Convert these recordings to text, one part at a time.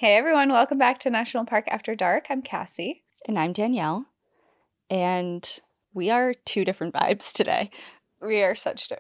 Hey everyone, welcome back to National Park After Dark. I'm Cassie. And I'm Danielle, and we are two different vibes today. We are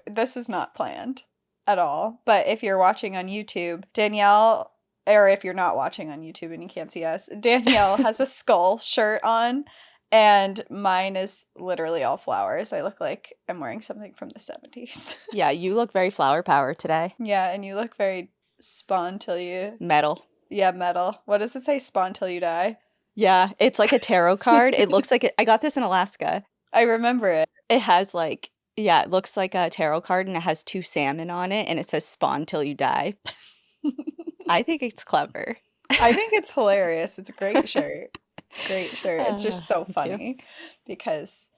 this is not planned at all. But if you're watching on YouTube, Danielle, or if you're not watching on YouTube and you can't see us, Danielle has a skull shirt on, and mine is literally all flowers. I look like I'm wearing something from the 70s. Yeah, you look very flower power today. Yeah, and you look very spawn till you, Metal. yeah, metal. What does it say? Spawn till you die. Yeah, it's like a tarot card. It looks like I got this in Alaska. I remember it. It has it looks like a tarot card and it has two salmon on it and it says spawn till you die. I think it's clever. I think it's hilarious. It's a great shirt. It's a great shirt. It's just so Thank you. funny because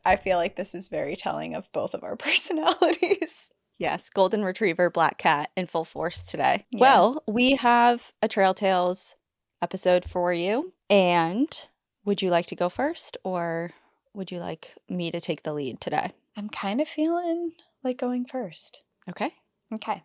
I feel like this is very telling of both of our personalities. Yes, golden retriever, black cat in full force today. Yeah. Well, we have a Trail Tales episode for you. And would you like to go first or would you like me to take the lead today? I'm kind of feeling like going first. Okay. Okay.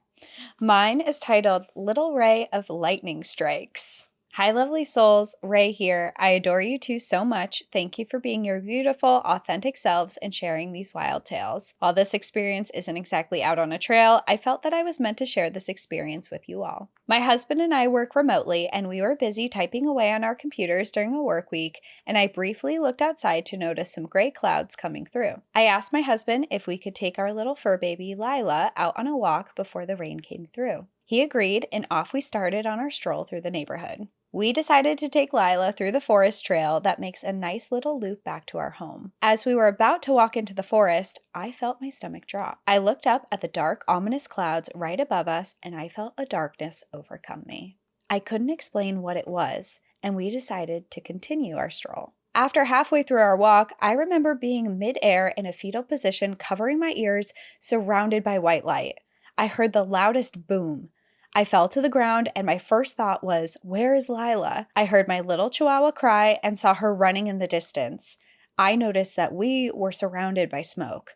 Mine is titled Little Ray of Lightning Strikes. Hi, lovely souls. Ray here. I adore you two so much. Thank you for being your beautiful, authentic selves and sharing these wild tales. While this experience isn't exactly out on a trail, I felt that I was meant to share this experience with you all. My husband and I work remotely, and we were busy typing away on our computers during a work week, and I briefly looked outside to notice some gray clouds coming through. I asked my husband if we could take our little fur baby, Lila, out on a walk before the rain came through. He agreed, and off we started on our stroll through the neighborhood. We decided to take Lila through the forest trail that makes a nice little loop back to our home. As we were about to walk into the forest, I felt my stomach drop. I looked up at the dark, ominous clouds right above us, and I felt a darkness overcome me. I couldn't explain what it was, and we decided to continue our stroll. After halfway through our walk, I remember being midair in a fetal position, covering my ears, surrounded by white light. I heard the loudest boom. I fell to the ground, and my first thought was, where is Lila? I heard my little chihuahua cry and saw her running in the distance. I noticed that we were surrounded by smoke.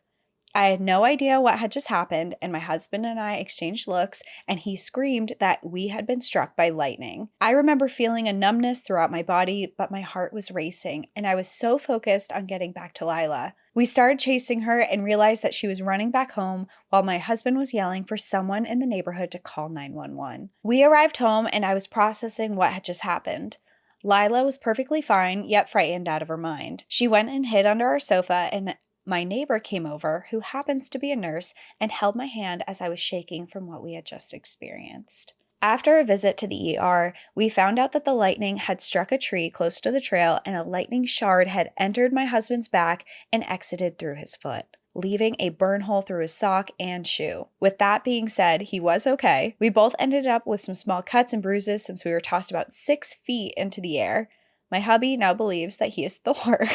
I had no idea what had just happened, and my husband and I exchanged looks, and he screamed that we had been struck by lightning. I remember feeling a numbness throughout my body, but my heart was racing, and I was so focused on getting back to Lila. We started chasing her and realized that she was running back home while my husband was yelling for someone in the neighborhood to call 911. We arrived home, and I was processing what had just happened. Lila was perfectly fine, yet frightened out of her mind. She went and hid under our sofa, and my neighbor came over, who happens to be a nurse, and held my hand as I was shaking from what we had just experienced. After a visit to the ER, we found out that the lightning had struck a tree close to the trail and a lightning shard had entered my husband's back and exited through his foot, leaving a burn hole through his sock and shoe. With that being said, he was okay. We both ended up with some small cuts and bruises since we were tossed about 6 feet into the air. My hubby now believes that he is Thor.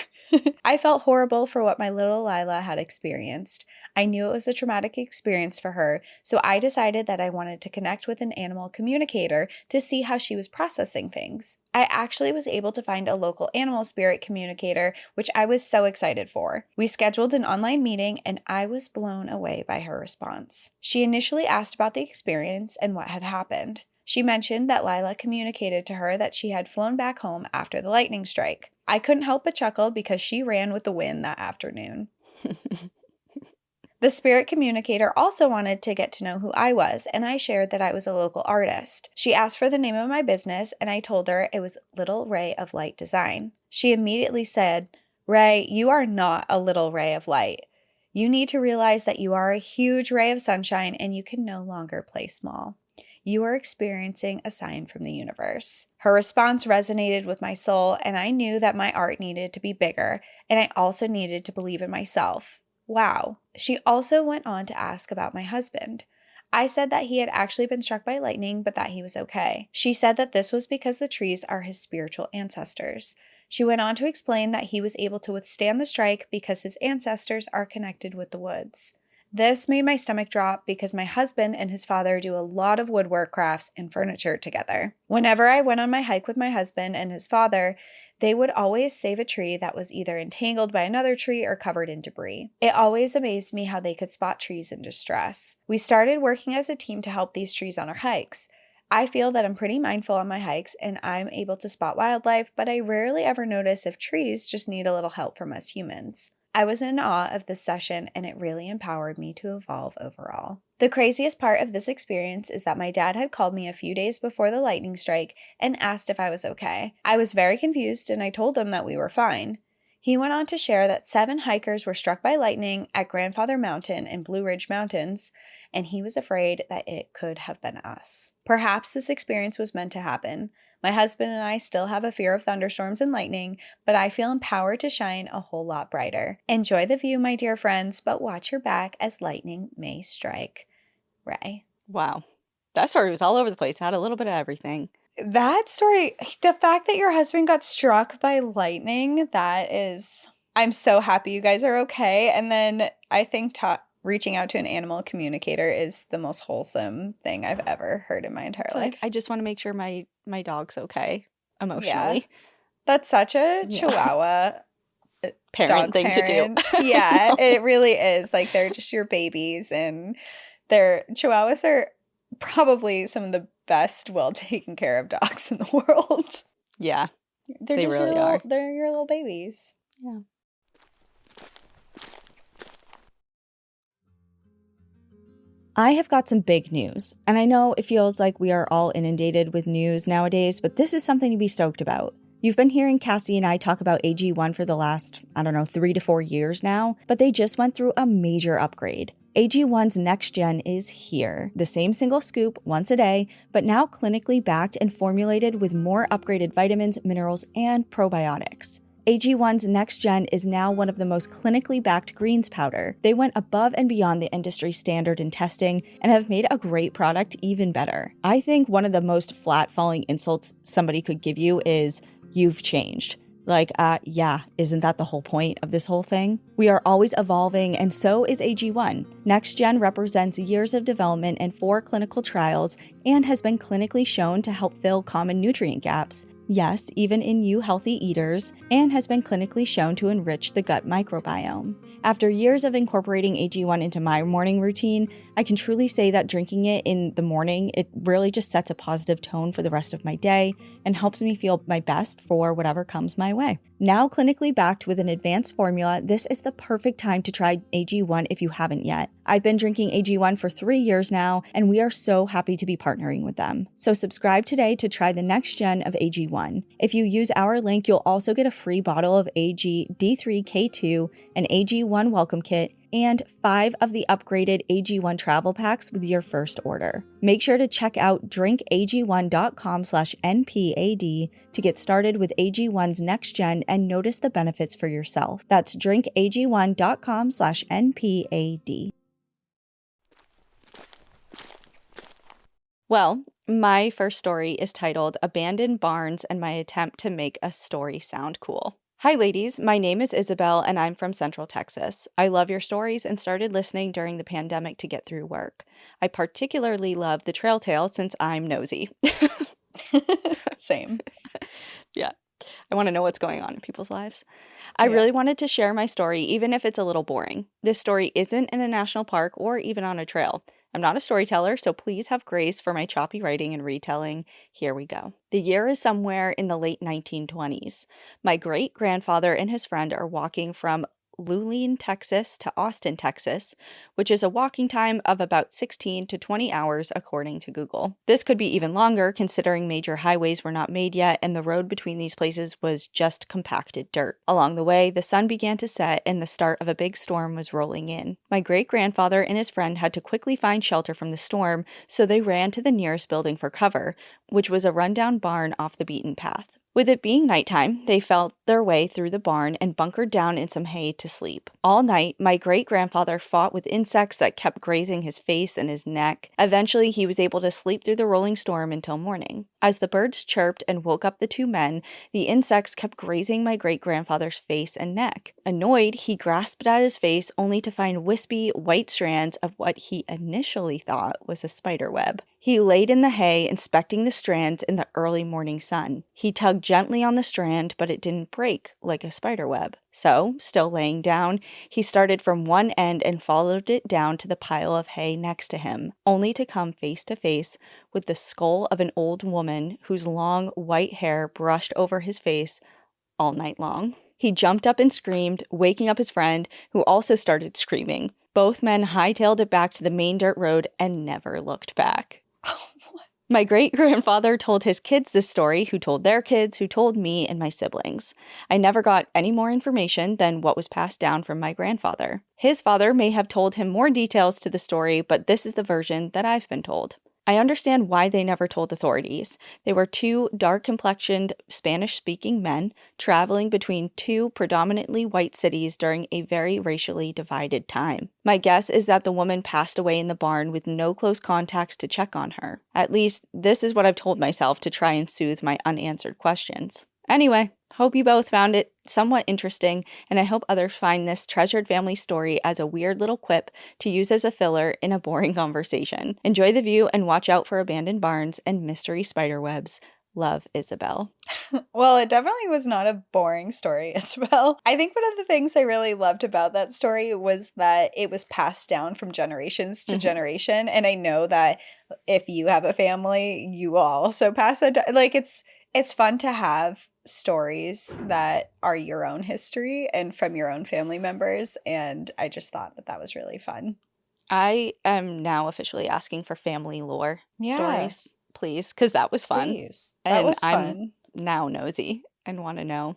I felt horrible for what my little Lila had experienced. I knew it was a traumatic experience for her, so I decided that I wanted to connect with an animal communicator to see how she was processing things. I actually was able to find a local animal spirit communicator, which I was so excited for. We scheduled an online meeting, and I was blown away by her response. She initially asked about the experience and what had happened. She mentioned that Lila communicated to her that she had flown back home after the lightning strike. I couldn't help but chuckle because she ran with the wind that afternoon. The spirit communicator also wanted to get to know who I was, and I shared that I was a local artist. She asked for the name of my business, and I told her it was Little Ray of Light Design. She immediately said, "Ray, you are not a little ray of light. You need to realize that you are a huge ray of sunshine, and you can no longer play small. You are experiencing a sign from the universe." Her response resonated with my soul, and I knew that my art needed to be bigger, and I also needed to believe in myself. Wow. She also went on to ask about my husband. I said that he had actually been struck by lightning, but that he was okay. She said that this was because the trees are his spiritual ancestors. She went on to explain that he was able to withstand the strike because his ancestors are connected with the woods. This made my stomach drop because my husband and his father do a lot of woodwork crafts and furniture together. Whenever I went on my hike with my husband and his father, they would always save a tree that was either entangled by another tree or covered in debris. It always amazed me how they could spot trees in distress. We started working as a team to help these trees on our hikes. I feel that I'm pretty mindful on my hikes and I'm able to spot wildlife, but I rarely ever notice if trees just need a little help from us humans. I was in awe of this session and it really empowered me to evolve overall. The craziest part of this experience is that my dad had called me a few days before the lightning strike and asked if I was okay. I was very confused and I told him that we were fine. He went on to share that 7 hikers were struck by lightning at Grandfather Mountain and Blue Ridge Mountains, and he was afraid that it could have been us. Perhaps this experience was meant to happen. My husband and I still have a fear of thunderstorms and lightning, but I feel empowered to shine a whole lot brighter. Enjoy the view, my dear friends, but watch your back as lightning may strike. Ray. Wow. That story was all over the place. Had a little bit of everything. That story, the fact that your husband got struck by lightning, I'm so happy you guys are okay. And then I think reaching out to an animal communicator is the most wholesome thing I've ever heard in my entire It's life. like, I just want to make sure my dog's okay Yeah. emotionally. That's such a Yeah. Chihuahua Parent dog thing parent. to do. Yeah, it really is. Like, they're just your babies, and Chihuahuas are probably some of the best well taken care of dogs in the world. Yeah, They're they just really are. They're your little babies. Yeah. I have got some big news, and I know it feels like we are all inundated with news nowadays, but this is something to be stoked about. You've been hearing Cassie and I talk about AG1 for the last, 3 to 4 years now, but they just went through a major upgrade. AG1's next gen is here. The same single scoop once a day, but now clinically backed and formulated with more upgraded vitamins, minerals, and probiotics. AG1's next gen is now one of the most clinically backed greens powder. They went above and beyond the industry standard in testing and have made a great product even better. I think one of the most flat-falling insults somebody could give you is, "You've changed." Like, yeah, isn't that the whole point of this whole thing? We are always evolving, and so is AG1. Next Gen represents years of development and 4 clinical trials and has been clinically shown to help fill common nutrient gaps. Yes, even in you healthy eaters, and has been clinically shown to enrich the gut microbiome. After years of incorporating AG1 into my morning routine, I can truly say that drinking it in the morning, it really just sets a positive tone for the rest of my day and helps me feel my best for whatever comes my way. Now clinically backed with an advanced formula, this is the perfect time to try AG1 if you haven't yet. I've been drinking AG1 for 3 years now, and we are so happy to be partnering with them. So subscribe today to try the next gen of AG1. If you use our link, you'll also get a free bottle of AG D3K2, an AG1 welcome kit, and 5 of the upgraded AG1 travel packs with your first order. Make sure to check out drinkag1.com/NPAD to get started with AG1's next gen and notice the benefits for yourself. That's drinkag1.com/NPAD. Well, my first story is titled Abandoned Barns and My Attempt to Make a Story Sound Cool. Hi ladies, my name is Isabel and I'm from Central Texas. I love your stories and started listening during the pandemic to get through work. I particularly love the trail tale since I'm nosy. Same. Yeah, I want to know what's going on in people's lives. I really wanted to share my story even if it's a little boring. This story isn't in a national park or even on a trail. I'm not a storyteller, so please have grace for my choppy writing and retelling. Here we go. The year is somewhere in the late 1920s. My great-grandfather and his friend are walking from Luleen, Texas to Austin, Texas, which is a walking time of about 16 to 20 hours according to Google. This could be even longer considering major highways were not made yet and the road between these places was just compacted dirt. Along the way, the sun began to set and the start of a big storm was rolling in. My great-grandfather and his friend had to quickly find shelter from the storm, so they ran to the nearest building for cover, which was a rundown barn off the beaten path. With it being nighttime, they felt their way through the barn and bunkered down in some hay to sleep. All night, my great-grandfather fought with insects that kept grazing his face and his neck. Eventually, he was able to sleep through the rolling storm until morning. As the birds chirped and woke up the 2 men, the insects kept grazing my great-grandfather's face and neck. Annoyed, he grasped at his face only to find wispy, white strands of what he initially thought was a spider web. He laid in the hay, inspecting the strands in the early morning sun. He tugged gently on the strand, but it didn't break like a spider web. So, still laying down, he started from one end and followed it down to the pile of hay next to him, only to come face to face with the skull of an old woman whose long white hair brushed over his face all night long. He jumped up and screamed, waking up his friend, who also started screaming. Both men hightailed it back to the main dirt road and never looked back. My great-grandfather told his kids this story, who told their kids, who told me and my siblings. I never got any more information than what was passed down from my grandfather. His father may have told him more details to the story, but this is the version that I've been told. I understand why they never told authorities. They were two dark-complexioned, Spanish-speaking men traveling between two predominantly white cities during a very racially divided time. My guess is that the woman passed away in the barn with no close contacts to check on her. At least, this is what I've told myself to try and soothe my unanswered questions. Anyway, hope you both found it somewhat interesting, and I hope others find this treasured family story as a weird little quip to use as a filler in a boring conversation. Enjoy the view and watch out for abandoned barns and mystery spiderwebs. Love, Isabel. Well, it definitely was not a boring story, Isabel. I think one of the things I really loved about that story was that it was passed down from generations to generation. And I know that if you have a family, you will also pass it down. Like, it's fun to have stories that are your own history and from your own family members. And I just thought that that was really fun. I am now officially asking for family lore Yeah. stories, please, because that was fun. Please. That And was I'm fun. now nosy and want to know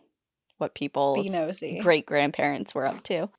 what Be people's nosy. great-grandparents were up to.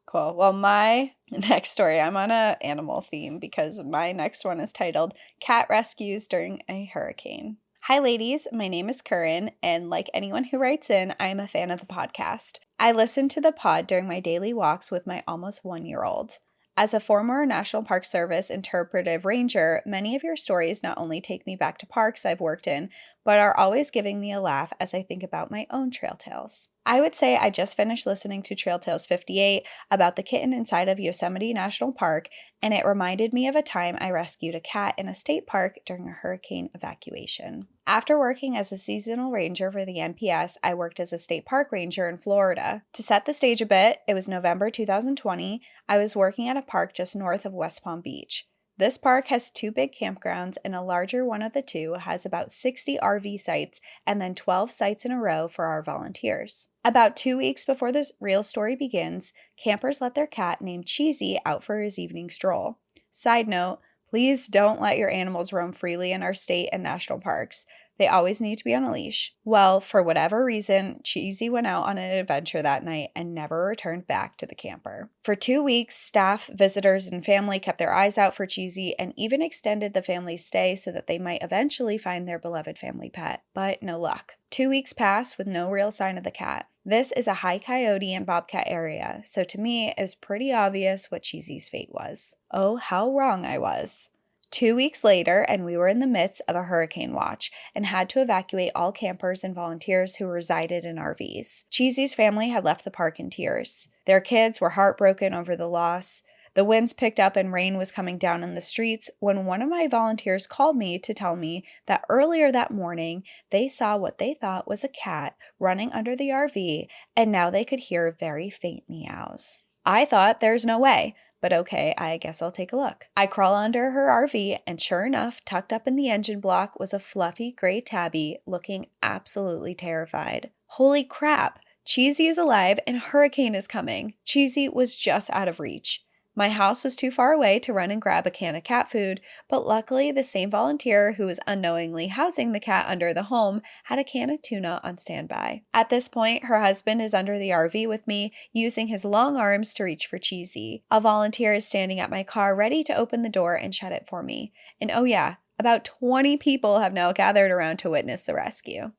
Cool. Well, my next story, I'm on a animal theme because my next one is titled Cat Rescues During a Hurricane. Hi, ladies. My name is Curran, and like anyone who writes in, I am a fan of the podcast. I listen to the pod during my daily walks with my almost 1-year-old. As a former National Park Service interpretive ranger, many of your stories not only take me back to parks I've worked in, but are always giving me a laugh as I think about my own trail tales. I would say I just finished listening to Trail Tales 58 about the kitten inside of Yosemite National Park, and it reminded me of a time I rescued a cat in a state park during a hurricane evacuation. After working as a seasonal ranger for the NPS, I worked as a state park ranger in Florida. To set the stage a bit, it was November 2020. I was working at a park just north of West Palm Beach. This park has 2 big campgrounds, and a larger one of the two has about 60 RV sites and then 12 sites in a row for our volunteers. About 2 weeks before this real story begins, campers let their cat named Cheesy out for his evening stroll. Side note, please don't let your animals roam freely in our state and national parks. They always need to be on a leash. Well, for whatever reason, Cheesy went out on an adventure that night and never returned back to the camper. For 2 weeks, staff, visitors, and family kept their eyes out for Cheesy and even extended the family's stay so that they might eventually find their beloved family pet. But no luck. 2 weeks passed with no real sign of the cat. This is a high coyote and bobcat area, so to me it was pretty obvious what Cheesy's fate was. Oh, how wrong I was. 2 weeks later, and we were in the midst of a hurricane watch and had to evacuate all campers and volunteers who resided in RVs. Cheesy's family had left the park in tears. Their kids were heartbroken over the loss. The winds picked up and rain was coming down in the streets when one of my volunteers called me to tell me that earlier that morning they saw what they thought was a cat running under the RV, and now they could hear very faint meows. I thought there's no way. But okay, I guess I'll take a look. I crawl under her RV, and sure enough, tucked up in the engine block was a fluffy gray tabby looking absolutely terrified. Holy crap! Cheesy is alive and a hurricane is coming. Cheesy was just out of reach. My house was too far away to run and grab a can of cat food, but luckily the same volunteer who was unknowingly housing the cat under the home had a can of tuna on standby. At this point, her husband is under the RV with me, using his long arms to reach for Cheesy. A volunteer is standing at my car ready to open the door and shut it for me. And oh yeah, about 20 people have now gathered around to witness the rescue.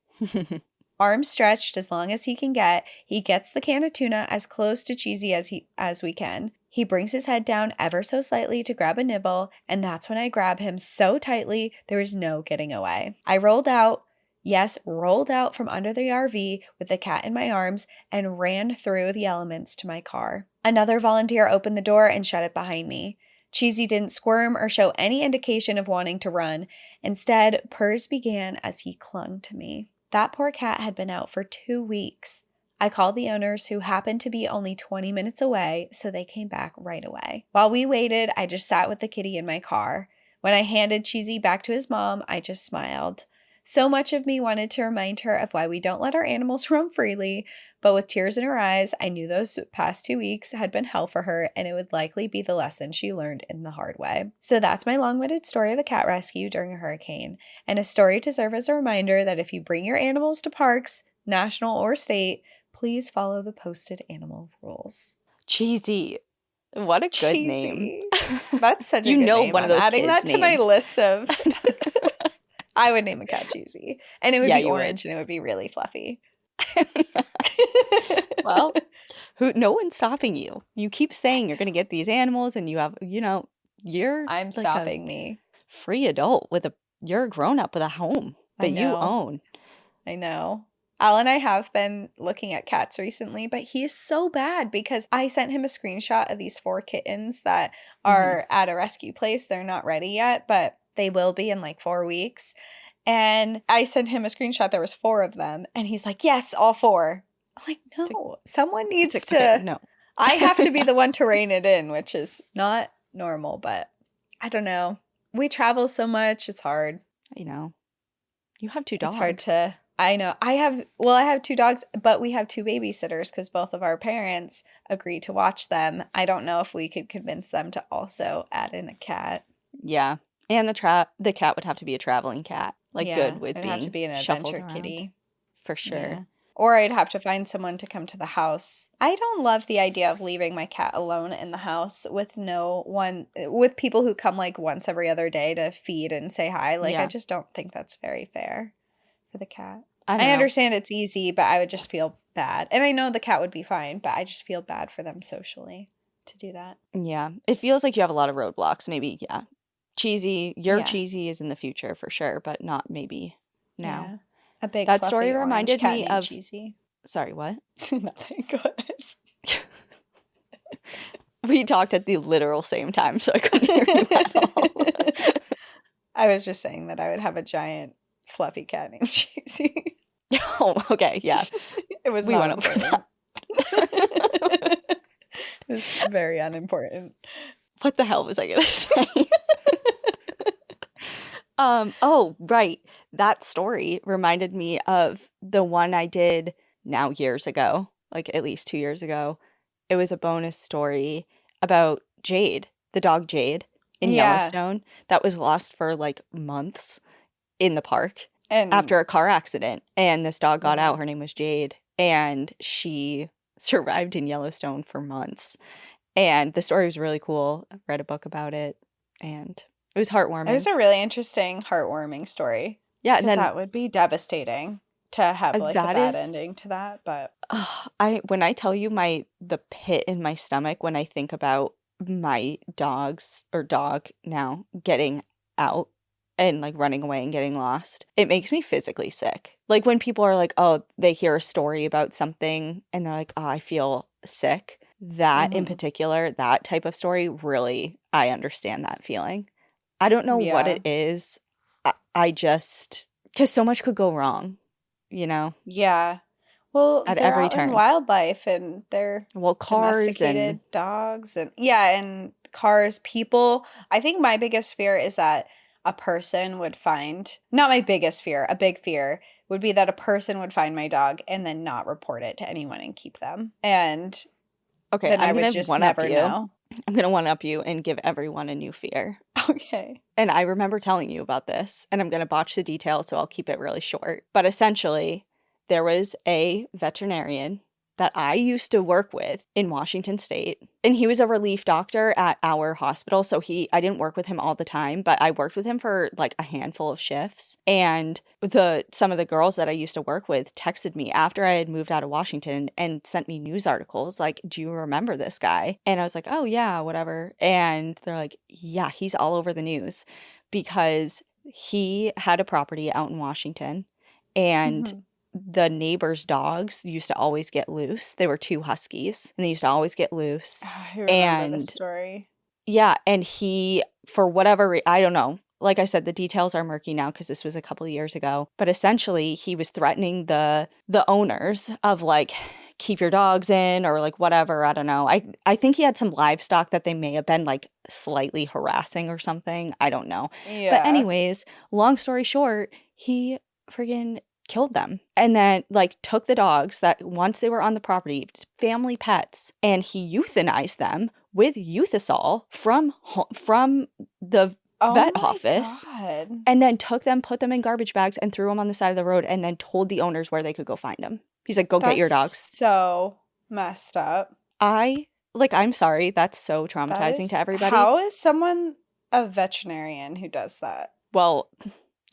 Arms stretched as long as he can get, he gets the can of tuna as close to Cheesy as we can. He brings his head down ever so slightly to grab a nibble, and that's when I grab him so tightly there is no getting away. I rolled out from under the RV with the cat in my arms and ran through the elements to my car. Another volunteer opened the door and shut it behind me. Cheesy didn't squirm or show any indication of wanting to run. Instead, purrs began as he clung to me. That poor cat had been out for 2 weeks. I called the owners, who happened to be only 20 minutes away, so they came back right away. While we waited, I just sat with the kitty in my car. When I handed Cheesy back to his mom, I just smiled. So much of me wanted to remind her of why we don't let our animals roam freely, but with tears in her eyes, I knew those past 2 weeks had been hell for her, and it would likely be the lesson she learned in the hard way. So that's my long-winded story of a cat rescue during a hurricane, and a story to serve as a reminder that if you bring your animals to parks, national or state, please follow the posted animal rules. Cheesy. What a good name. Cheesy. That's such a You good know name. one of I'm those adding that kids to my named. list of. I would name a cat Cheesy, and it would Yeah, be you would. orange, and it would be really fluffy. Well, no one's stopping you. You keep saying you're going to get these animals, and you have, you're I'm like stopping me. free adult you're a grown up with a home I that you know. own. I know. Al and I have been looking at cats recently, but he's so bad because I sent him a screenshot of these 4 kittens that are at a rescue place. They're not ready yet, but they will be in like 4 weeks. And I sent him a screenshot. There was 4 of them, and he's like, "Yes, all 4." I'm like, "No, someone needs to." Okay, no. I have to be the one to rein it in, which is not normal, but I don't know. We travel so much; it's hard. You have 2 dogs. It's hard to. I know. I have 2 dogs, but we have 2 babysitters because both of our parents agree to watch them. I don't know if we could convince them to also add in a cat. Yeah. And the cat would have to be a traveling cat. Good with it'd being have to be an shuffled adventure around. kitty. For sure. Yeah. Or I'd have to find someone to come to the house. I don't love the idea of leaving my cat alone in the house with with people who come like once every other day to feed and say hi. I just don't think that's very fair for the cat. I understand it's easy, but I would just feel bad. And I know the cat would be fine, but I just feel bad for them socially to do that. Yeah. It feels like you have a lot of roadblocks. Maybe, yeah. Cheesy is in the future for sure, but not maybe now. Yeah. A big That fluffy story reminded cat me named of Cheesy. Sorry, what? Nothing. Go ahead. We talked at the literal same time, so I couldn't hear you at all. I was just saying that I would have a giant fluffy cat named Cheesy. Oh, okay, yeah. We went up for that. It was very unimportant. What the hell was I gonna say? Oh, right. That story reminded me of the one I did now years ago, like at least 2 years ago. It was a bonus story about Jade, the dog Jade in Yellowstone that was lost for like months in the park after a car accident. And this dog got out. Her name was Jade, and she survived in Yellowstone for months. And the story was really cool. I read a book about it, and it was heartwarming. It was a really interesting, heartwarming story. Yeah, and then that would be devastating to have like a bad ending to that. But when I tell you the pit in my stomach when I think about my dog now getting out and like running away and getting lost, it makes me physically sick. Like when people are like, oh, they hear a story about something and they're like, oh, I feel sick. That in particular, that type of story, really, I understand that feeling. I don't know what it is. I just, because so much could go wrong, Yeah. Well, at they're every out in turn. wildlife, and they're cars domesticated and dogs, and cars, people. I think my biggest fear is that a person would find, not my biggest fear, a big fear would be that a person would find my dog and then not report it to anyone and keep them. And okay, then I would just never know. I'm going to one-up you and give everyone a new fear. Okay. And I remember telling you about this, and I'm going to botch the details, so I'll keep it really short. But essentially, there was a veterinarian that I used to work with in Washington State, and he was a relief doctor at our hospital. So I didn't work with him all the time, but I worked with him for like a handful of shifts. And some of the girls that I used to work with texted me after I had moved out of Washington and sent me news articles like, do you remember this guy? And I was like, oh yeah, whatever. And they're like, yeah, he's all over the news because he had a property out in Washington, and the neighbors' dogs used to always get loose. They were 2 huskies, and they used to always get loose. I remember the story. Yeah, and he, for whatever I don't know. Like I said, the details are murky now because this was a couple of years ago. But essentially, he was threatening the owners of like keep your dogs in or like whatever. I don't know. I think he had some livestock that they may have been like slightly harassing or something. I don't know. But Yeah. anyways, long story short, he friggin' killed them and then like took the dogs that once they were on the property, family pets, and he euthanized them with Euthasol from the Oh vet my office, God. and then took them, put them in garbage bags, and threw them on the side of the road, and then told the owners where they could go find them. He's like, go get your That's dogs. so messed up. I'm sorry. That's so That traumatizing to is, everybody. how is someone a veterinarian who does that? Well,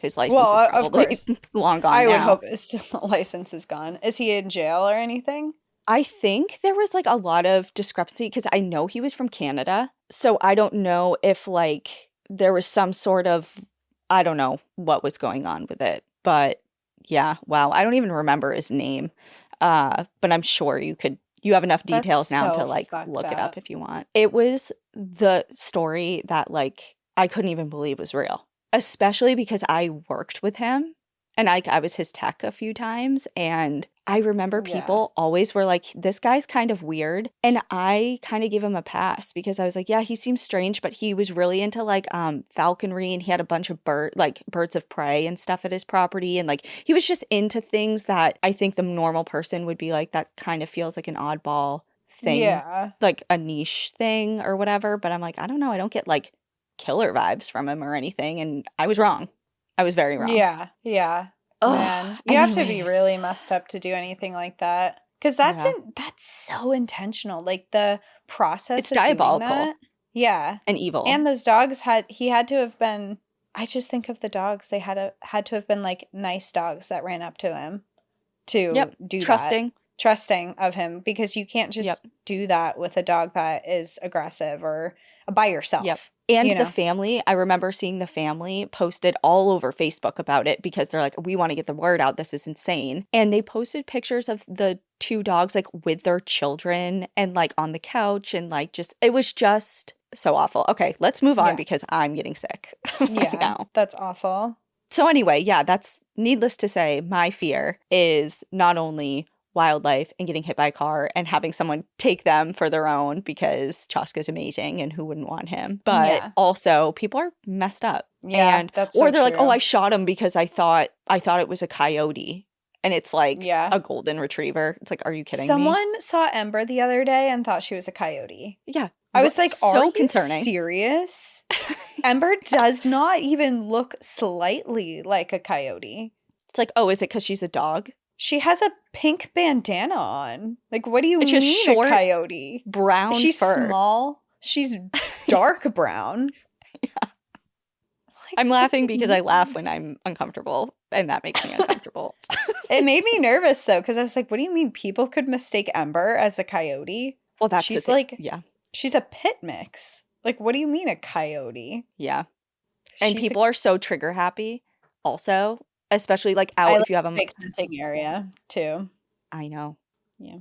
his license Well, is of probably course. long gone I would now. hope his license is gone. Is he in jail or anything? I think there was like a lot of discrepancy because I know he was from Canada. So I don't know if like there was some sort of, I don't know what was going on with it. But yeah, wow. I don't even remember his name. But I'm sure you have enough That's details now to so like fucked look it up up. if you want. It was the story that like I couldn't even believe was real, especially because I worked with him and I was his tech a few times. And I remember Yeah. people always were like, this guy's kind of weird. And I kind of give him a pass because I was like, yeah, he seems strange, but he was really into like falconry and he had a bunch of birds of prey and stuff at his property. And like he was just into things that I think the normal person would be like, that kind of feels like an oddball thing, Yeah. like a niche thing or whatever. But I'm like, I don't know. I don't get like killer vibes from him or anything. And I was wrong. I was very wrong. Yeah. Yeah. Man, Oh, you have to be really anyways. messed up to do anything like that. Because Yeah. that's so intentional. Like the It's process of doing diabolical that. Yeah. and evil. And those dogs he had to have been, I just think of the dogs. They had to have been like nice dogs that ran up to him to Yep. do that. Trusting. Trusting of him because you can't Yep. just do that with a dog that is aggressive or by Yep. yourself, And you the know? family, I remember seeing the family posted all over Facebook about it because they're like, we want to get the word out. This is insane. And they posted pictures of the two dogs like with their children and like on the couch and like just, it was just so awful. Okay, let's move on Yeah. because I'm getting sick right Yeah. now. That's awful. So, anyway, yeah, that's needless to say, my fear is not only wildlife and getting hit by a car and having someone take them for their own because Chaska's amazing and who wouldn't want him, but Yeah. also people are messed up. Yeah, And that's or so they're like, "Oh, I true. shot him because I thought it was a coyote." And it's like Yeah. a golden retriever. It's like, "Are you kidding me?" Someone saw Ember the other day and thought she was a coyote. Yeah. I was like, "Are So you concerning. serious?" Ember does not even look slightly like a coyote. It's like, "Oh, is it cuz she's a dog?" She has a pink bandana on. Like, what do you It's just mean a short coyote? brown She's fur. small. She's dark brown. Like, I'm what do laughing you because I laugh mean? when I'm uncomfortable, and that makes me uncomfortable. It made me nervous though, because I was like, what do you mean people could mistake Ember as a coyote? Well, that's the She's thing. like, Yeah, she's a pit mix. Like, what do you mean a coyote? yeah. And She's a, people are so trigger happy also, especially like I out like if you have a them. big hunting area too. I know. Yeah.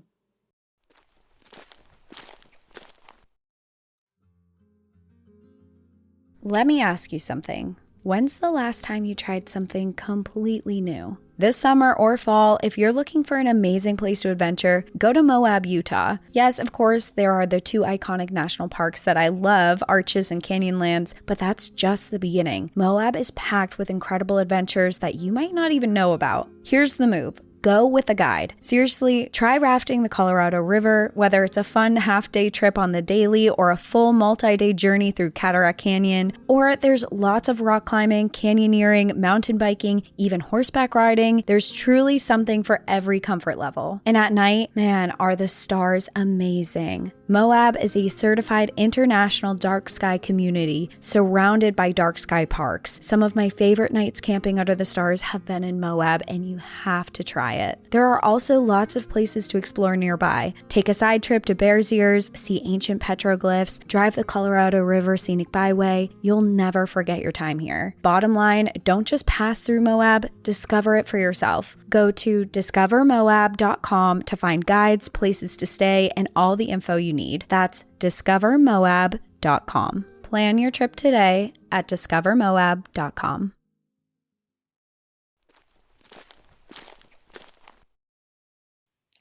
Let me ask you something. When's the last time you tried something completely new? This summer or fall, if you're looking for an amazing place to adventure, go to Moab, Utah. Yes, of course, there are the two iconic national parks that I love, Arches and Canyonlands, but that's just the beginning. Moab is packed with incredible adventures that you might not even know about. Here's the move. Go with a guide. Seriously, try rafting the Colorado River, whether it's a fun half-day trip on the Daily or a full multi-day journey through Cataract Canyon, or there's lots of rock climbing, canyoneering, mountain biking, even horseback riding. There's truly something for every comfort level. And at night, man, are the stars amazing. Moab is a certified international dark sky community surrounded by dark sky parks. Some of my favorite nights camping under the stars have been in Moab, and you have to try it. There are also lots of places to explore nearby. Take a side trip to Bears Ears, see ancient petroglyphs, drive the Colorado River Scenic Byway. You'll never forget your time here. Bottom line, don't just pass through Moab, discover it for yourself. Go to discovermoab.com to find guides, places to stay, and all the info you need. That's discovermoab.com. Plan your trip today at discovermoab.com.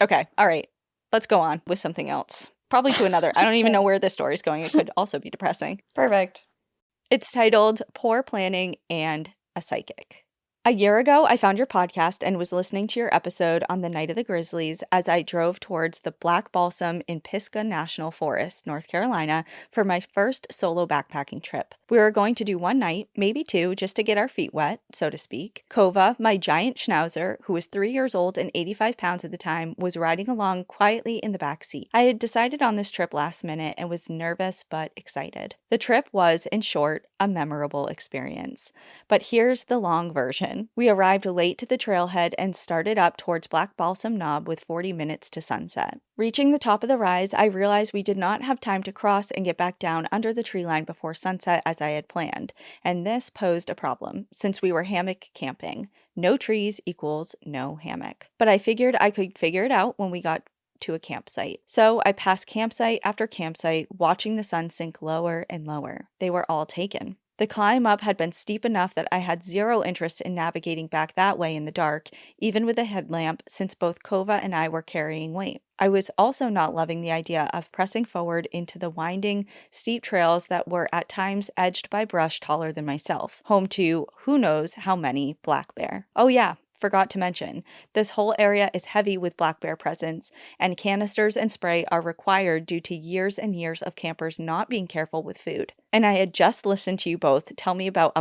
Okay, all right. let's go on with something else. Probably to another. I don't even know where this story is going. It could also be depressing. Perfect. It's titled Poor Planning and a Psychic. A year ago, I found your podcast and was listening to your episode on the night of the Grizzlies as I drove towards the Black Balsam in Pisgah National Forest, North Carolina, for my first solo backpacking trip. We were going to do one night, maybe two, just to get our feet wet, so to speak. Kova, my giant schnauzer, who was 3 years old and 85 pounds at the time, was riding along quietly in the back seat. I had decided on this trip last minute and was nervous but excited. The trip was, in short, a memorable experience. But here's the long version. We arrived late to the trailhead and started up towards Black Balsam Knob with 40 minutes to sunset. Reaching the top of the rise, I realized we did not have time to cross and get back down under the tree line before sunset as I had planned, and this posed a problem since we were hammock camping. No trees equals no hammock. But I figured I could figure it out when we got to a campsite. So I passed campsite after campsite, watching the sun sink lower and lower. They were all taken. The climb up had been steep enough that I had zero interest in navigating back that way in the dark, even with a headlamp, since both Kova and I were carrying weight. I was also not loving the idea of pressing forward into the winding, steep trails that were at times edged by brush taller than myself, home to who knows how many black bear. Oh yeah, forgot to mention, this whole area is heavy with black bear presence, and canisters and spray are required due to years and years of campers not being careful with food. And I had just listened to you both tell me about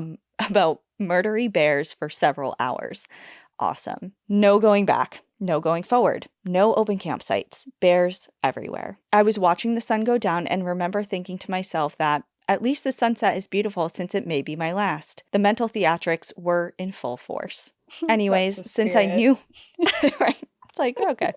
murdery bears for several hours. Awesome. No going back. No going forward. No open campsites. Bears everywhere. I was watching the sun go down and remember thinking to myself that at least the sunset is beautiful since it may be my last. The mental theatrics were in full force. Anyways, since I knew right, it's like, okay.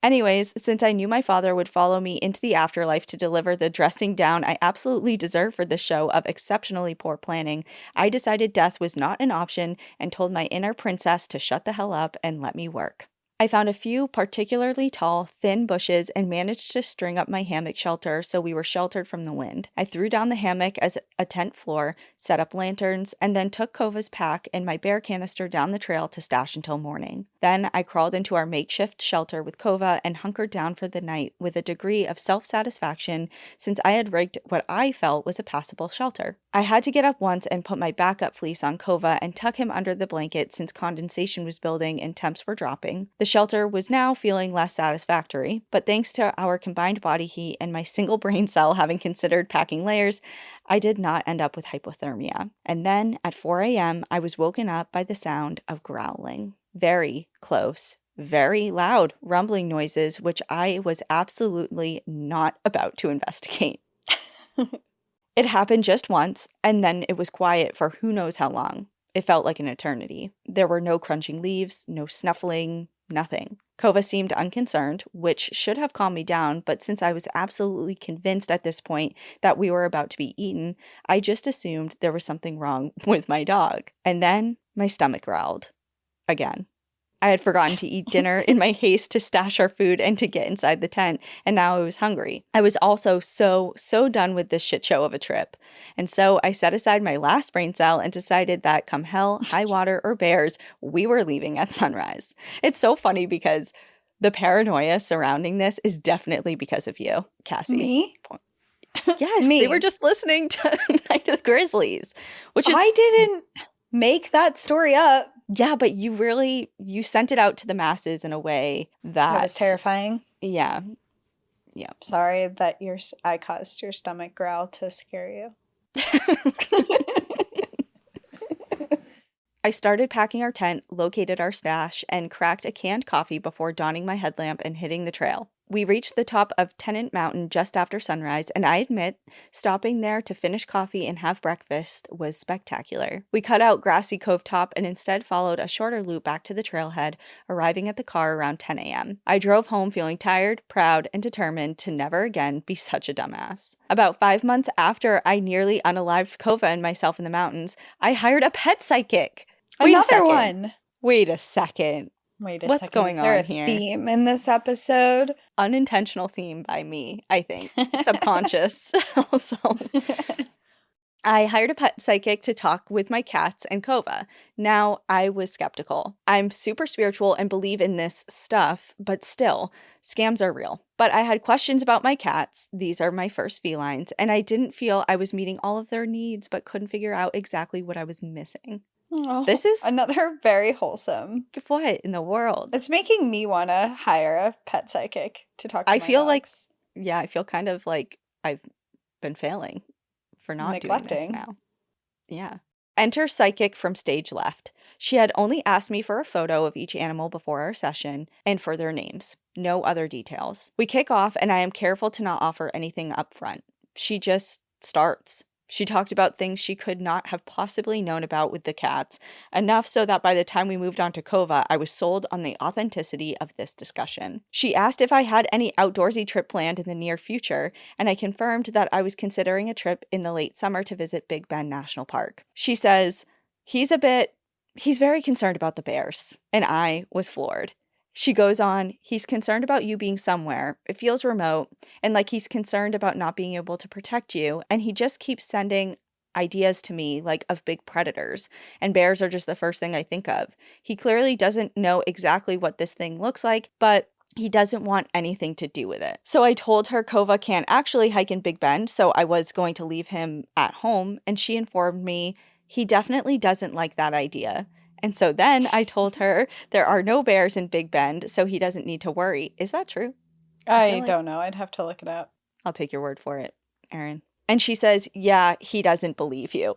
Anyways, since I knew my father would follow me into the afterlife to deliver the dressing down I absolutely deserve for this show of exceptionally poor planning, I decided death was not an option and told my inner princess to shut the hell up and let me work. I found a few particularly tall, thin bushes and managed to string up my hammock shelter so we were sheltered from the wind. I threw down the hammock as a tent floor, set up lanterns, and then took Kova's pack and my bear canister down the trail to stash until morning. Then I crawled into our makeshift shelter with Kova and hunkered down for the night with a degree of self-satisfaction since I had rigged what I felt was a passable shelter. I had to get up once and put my backup fleece on Kova and tuck him under the blanket since condensation was building and temps were dropping. The shelter was now feeling less satisfactory, but thanks to our combined body heat and my single brain cell having considered packing layers, I did not end up with hypothermia. And then at 4 a.m., I was woken up by the sound of growling. Very close, very loud rumbling noises, which I was absolutely not about to investigate. It happened just once, and then it was quiet for who knows how long. It felt like an eternity. There were no crunching leaves, no snuffling, nothing. Kova seemed unconcerned, which should have calmed me down, but since I was absolutely convinced at this point that we were about to be eaten, I just assumed there was something wrong with my dog. And then my stomach growled. Again. I had forgotten to eat dinner in my haste to stash our food and to get inside the tent, and now I was hungry. I was also so done with this shit show of a trip. And so I set aside my last brain cell and decided that come hell, high water, or bears, we were leaving at sunrise. It's so funny because the paranoia surrounding this is definitely because of you, Cassie. Me? Yes, Me. They were just listening to Night of the Grizzlies, which is... I didn't make that story up. Yeah, but you sent it out to the masses in a way that was terrifying. Yeah. Sorry that I caused your stomach growl to scare you. I started packing our tent, located our stash, and cracked a canned coffee before donning my headlamp and hitting the trail. We reached the top of Tennant Mountain just after sunrise, and I admit, stopping there to finish coffee and have breakfast was spectacular. We cut out Grassy Cove Top and instead followed a shorter loop back to the trailhead, arriving at the car around 10 a.m. I drove home feeling tired, proud, and determined to never again be such a dumbass. About 5 months after I nearly unalived Kova and myself in the mountains, I hired a pet psychic. Another one. Wait a second. What's going on here? Is there a theme in this episode? Unintentional theme by me, I think. Subconscious also. I hired a pet psychic to talk with my cats and Kova. Now, I was skeptical. I'm super spiritual and believe in this stuff, but still, scams are real. But I had questions about my cats. These are my first felines, and I didn't feel I was meeting all of their needs, but couldn't figure out exactly what I was missing. Oh, This is another very wholesome. what in the world? It's making me want to hire a pet psychic to talk to I my feel like, dogs. yeah, I feel kind of like I've been failing for not doing this Neglecting. now. Yeah. Enter psychic from stage left. She had only asked me for a photo of each animal before our session and for their names. No other details. We kick off, and I am careful to not offer anything up front. She just starts. She talked about things she could not have possibly known about with the cats, enough so that by the time we moved on to Kova, I was sold on the authenticity of this discussion. She asked if I had any outdoorsy trip planned in the near future, and I confirmed that I was considering a trip in the late summer to visit Big Bend National Park. She says, he's very concerned about the bears, and I was floored. She goes on, he's concerned about you being somewhere. It feels remote, and like he's concerned about not being able to protect you, and he just keeps sending ideas to me, like of big predators, and bears are just the first thing I think of. He clearly doesn't know exactly what this thing looks like, but he doesn't want anything to do with it. So I told her Kova can't actually hike in Big Bend, so I was going to leave him at home, and she informed me he definitely doesn't like that idea. And so then I told her there are no bears in Big Bend, so he doesn't need to worry. Is that true? I don't know. I'd have to look it up. I'll take your word for it, Erin. And she says, yeah, he doesn't believe you.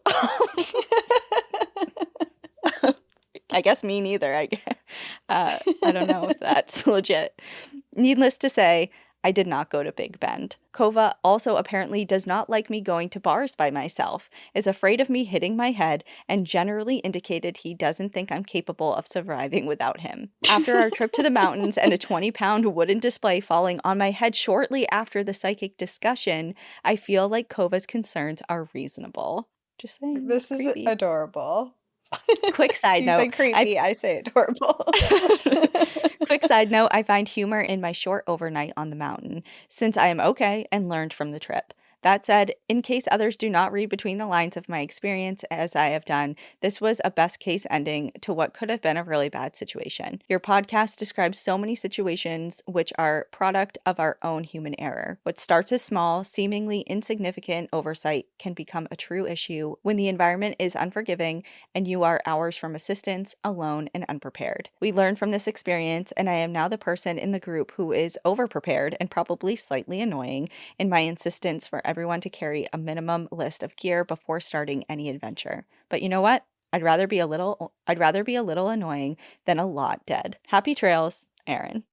I guess me neither. I don't know if that's legit. Needless to say, I did not go to Big Bend. Kova also apparently does not like me going to bars by myself, is afraid of me hitting my head, and generally indicated he doesn't think I'm capable of surviving without him. After our trip to the mountains and a 20-pound wooden display falling on my head shortly after the psychic discussion, I feel like Kova's concerns are reasonable. Just saying. This creepy. is adorable. Quick side note. You say creepy, I say adorable. Quick side note, I find humor in my short overnight on the mountain, since I am okay and learned from the trip. That said, in case others do not read between the lines of my experience as I have done, this was a best case ending to what could have been a really bad situation. Your podcast describes so many situations which are product of our own human error. What starts as small, seemingly insignificant oversight can become a true issue when the environment is unforgiving and you are hours from assistance, alone, and unprepared. We learned from this experience, and I am now the person in the group who is overprepared and probably slightly annoying in my insistence for everyone to carry a minimum list of gear before starting any adventure. But you know what? I'd rather be a little annoying than a lot dead. Happy trails, Erin.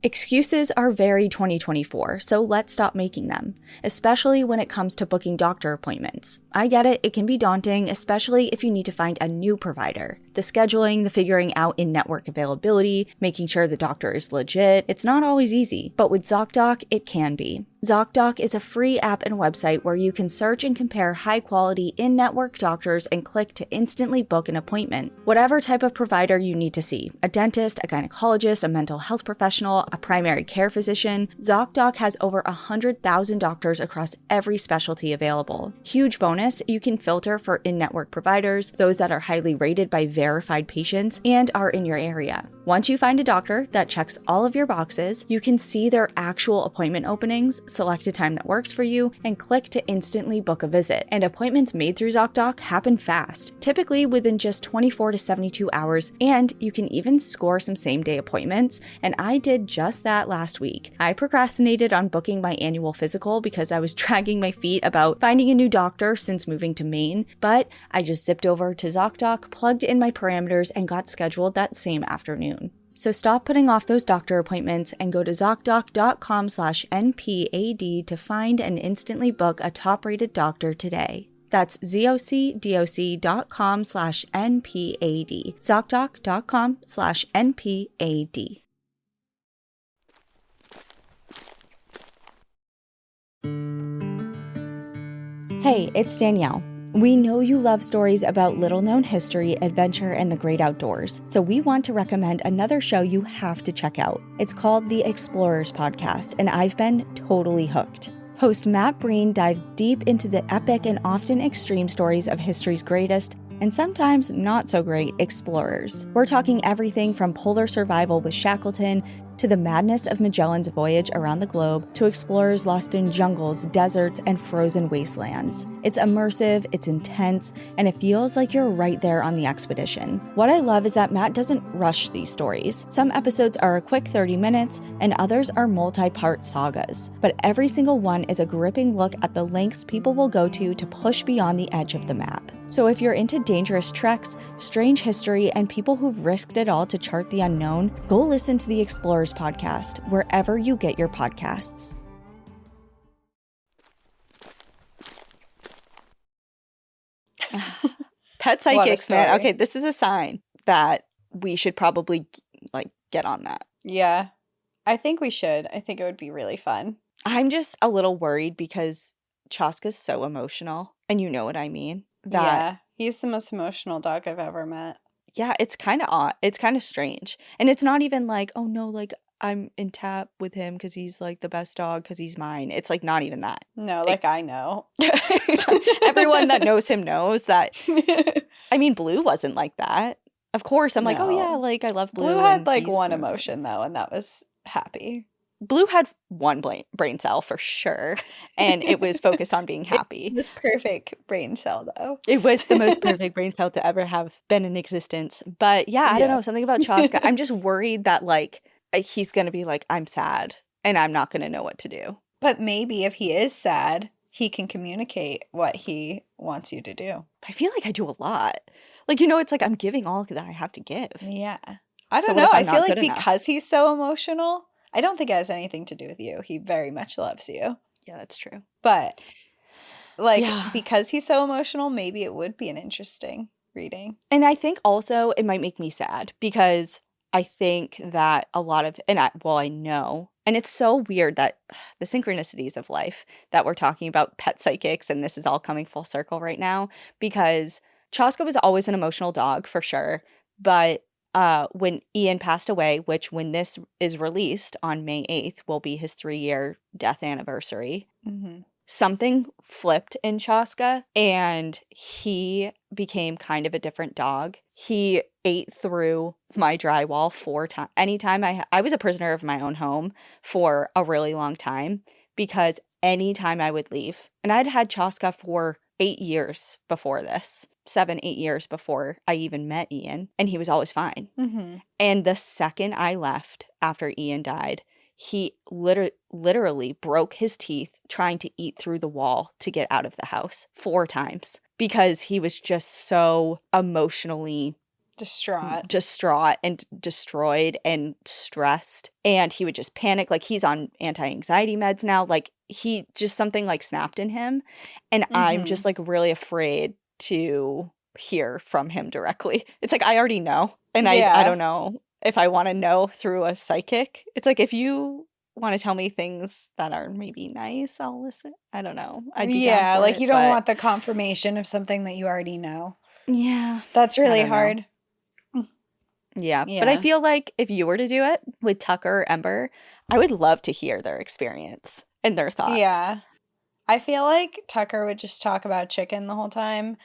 Excuses are very 2024, so let's stop making them, especially when it comes to booking doctor appointments. I get it, it can be daunting, especially if you need to find a new provider. The scheduling, the figuring out in-network availability, making sure the doctor is legit, it's not always easy, but with ZocDoc, it can be. ZocDoc is a free app and website where you can search and compare high-quality in-network doctors and click to instantly book an appointment. Whatever type of provider you need to see, a dentist, a gynecologist, a mental health professional, a primary care physician, ZocDoc has over 100,000 doctors across every specialty available. Huge bonus, you can filter for in-network providers, those that are highly rated by verified patients, and are in your area. Once you find a doctor that checks all of your boxes, you can see their actual appointment openings, select a time that works for you, and click to instantly book a visit. And appointments made through ZocDoc happen fast, typically within just 24 to 72 hours, and you can even score some same-day appointments, and I did just that last week. I procrastinated on booking my annual physical because I was dragging my feet about finding a new doctor since moving to Maine, but I just zipped over to ZocDoc, plugged in my parameters, and got scheduled that same afternoon. So stop putting off those doctor appointments and go to ZocDoc.com/NPAD to find and instantly book a top-rated doctor today. That's ZocDoc.com/NPAD. ZocDoc.com/NPAD. Hey, it's Danielle. We know you love stories about little-known history, adventure, and the great outdoors, so we want to recommend another show you have to check out. It's called The Explorers Podcast, and I've been totally hooked. Host Matt Breen dives deep into the epic and often extreme stories of history's greatest, and sometimes not so great, explorers. We're talking everything from polar survival with Shackleton, to the madness of Magellan's voyage around the globe, to explorers lost in jungles, deserts, and frozen wastelands. It's immersive, it's intense, and it feels like you're right there on the expedition. What I love is that Matt doesn't rush these stories. Some episodes are a quick 30 minutes, and others are multi-part sagas. But every single one is a gripping look at the lengths people will go to push beyond the edge of the map. So if you're into dangerous treks, strange history, and people who've risked it all to chart the unknown, go listen to the Explorers Podcast wherever you get your podcasts. Pet psychics, man. Okay, this is a sign that we should probably get on that. Yeah, I think we should. I think it would be really fun. I'm just a little worried because Chaska's so emotional, and you know what I mean. Yeah, he's the most emotional dog I've ever met. Yeah, it's kind of odd. It's kind of strange. And it's not even like, oh no, like I'm in tap with him because he's like the best dog because he's mine. It's like not even that. No, like I know. Everyone that knows him knows that. I mean, Blue wasn't like that. Of course, I'm like, oh yeah, like I love Blue. Blue had like one emotion though, and that was happy. Blue had one brain cell for sure, and it was focused on being happy. It was perfect brain cell though. It was the most perfect brain cell to ever have been in existence. But yeah, I don't know, something about Chaska. I'm just worried that like he's going to be like, I'm sad, and I'm not going to know what to do. But maybe if he is sad, he can communicate what he wants you to do. I feel like I do a lot. Like, you know, it's like I'm giving all that I have to give. Yeah. I don't know. I feel like because he's so emotional, I don't think it has anything to do with you. He very much loves you. Yeah, that's true. But because he's so emotional, maybe it would be an interesting reading. And I think also it might make me sad because I think that a lot of, I know, and it's so weird that the synchronicities of life that we're talking about pet psychics, and this is all coming full circle right now, because Chaska was always an emotional dog for sure. But when Ian passed away, which when this is released on May 8th will be his 3-year death anniversary, something flipped in Chaska and he became kind of a different dog. He ate through my drywall 4 times. Anytime I was a prisoner of my own home for a really long time because anytime I would leave, and I'd had Chaska for 8 years before this. 7-8 years before I even met Ian, and he was always fine. And the second I left after Ian died, he literally broke his teeth trying to eat through the wall to get out of the house 4 times because he was just so emotionally distraught and destroyed and stressed, and he would just panic. Like he's on anti-anxiety meds now. Like he just something like snapped in him, and I'm just like really afraid to hear from him directly. It's like I already know, and I don't know if I want to know through a psychic. It's like if you want to tell me things that are maybe nice, I'll listen. I don't know. I'd be down for like it, you don't want the confirmation of something that you already know. Yeah, that's really hard. Yeah, but I feel like if you were to do it with Tucker or Ember, I would love to hear their experience and their thoughts. Yeah. I feel like Tucker would just talk about chicken the whole time,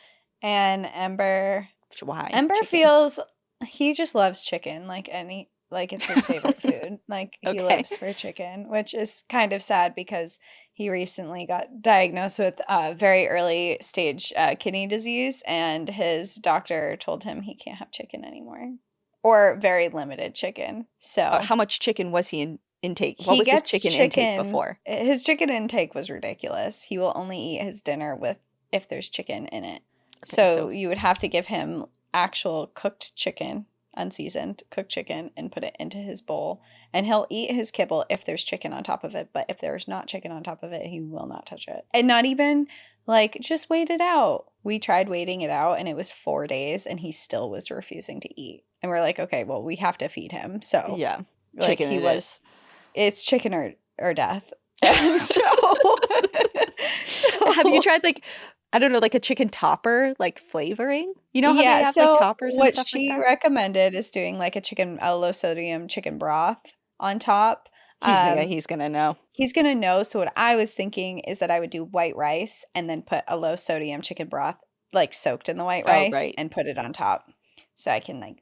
and Ember... Why? Ember feels... He just loves chicken, like it's his favorite food. Like, he lives for chicken, which is kind of sad because he recently got diagnosed with very early stage kidney disease, and his doctor told him he can't have chicken anymore. Or very limited chicken. So how much chicken was he intake? What was his chicken intake before? His chicken intake was ridiculous. He will only eat his dinner if there's chicken in it. Okay, so you would have to give him actual cooked chicken, unseasoned cooked chicken, and put it into his bowl. And he'll eat his kibble if there's chicken on top of it. But if there's not chicken on top of it, he will not touch it. And not even just wait it out. We tried waiting it out, and it was 4 days, and he still was refusing to eat. And we're like, okay, well, we have to feed him. So yeah, chicken. It's chicken or death. So have you tried I don't know, like a chicken topper, like flavoring. You know how they Yeah, have like so toppers and what stuff like she that? recommended is doing like a low sodium chicken broth on top. Yeah, Um, he's gonna know. he's gonna know. So what I was thinking is that I would do white rice and then put a low sodium chicken broth like soaked in the white Oh, rice right. and put it on top. So I can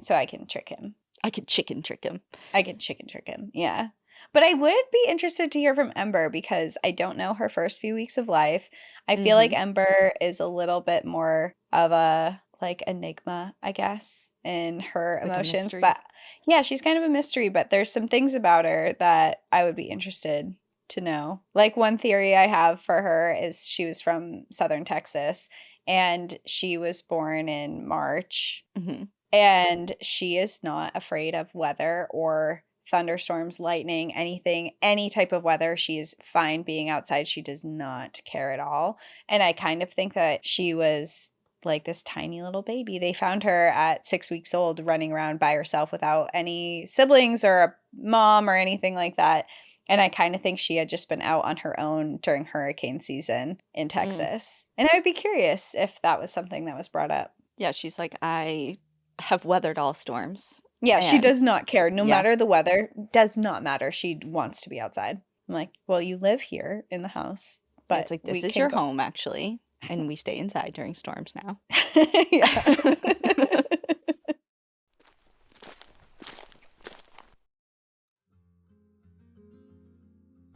so I can trick him. I could chicken trick him. I could chicken trick him. Yeah. But I would be interested to hear from Ember because I don't know her first few weeks of life. I feel like Mhm. Ember is a little bit more of a like enigma, I guess, in her Like a emotions. mystery. But yeah, she's kind of a mystery, but there's some things about her that I would be interested to know. Like one theory I have for her is she was from Southern Texas and she was born in March Mhm. and she is not afraid of weather or thunderstorms, lightning, anything, any type of weather. She is fine being outside. She does not care at all. And I kind of think that she was like this tiny little baby. They found her at 6 weeks old running around by herself without any siblings or a mom or anything like that. And I kind of think she had just been out on her own during hurricane season in Mm. Texas. And I would be curious if that was something that was brought up. Yeah, she's like, I have weathered all storms. Yeah, she And does not care. No yeah. matter the weather, does not matter. She wants to be outside. I'm like, well, you live here in the house, Yeah, it's but like we this is can your go. home actually. And we stay inside during storms now. Yeah.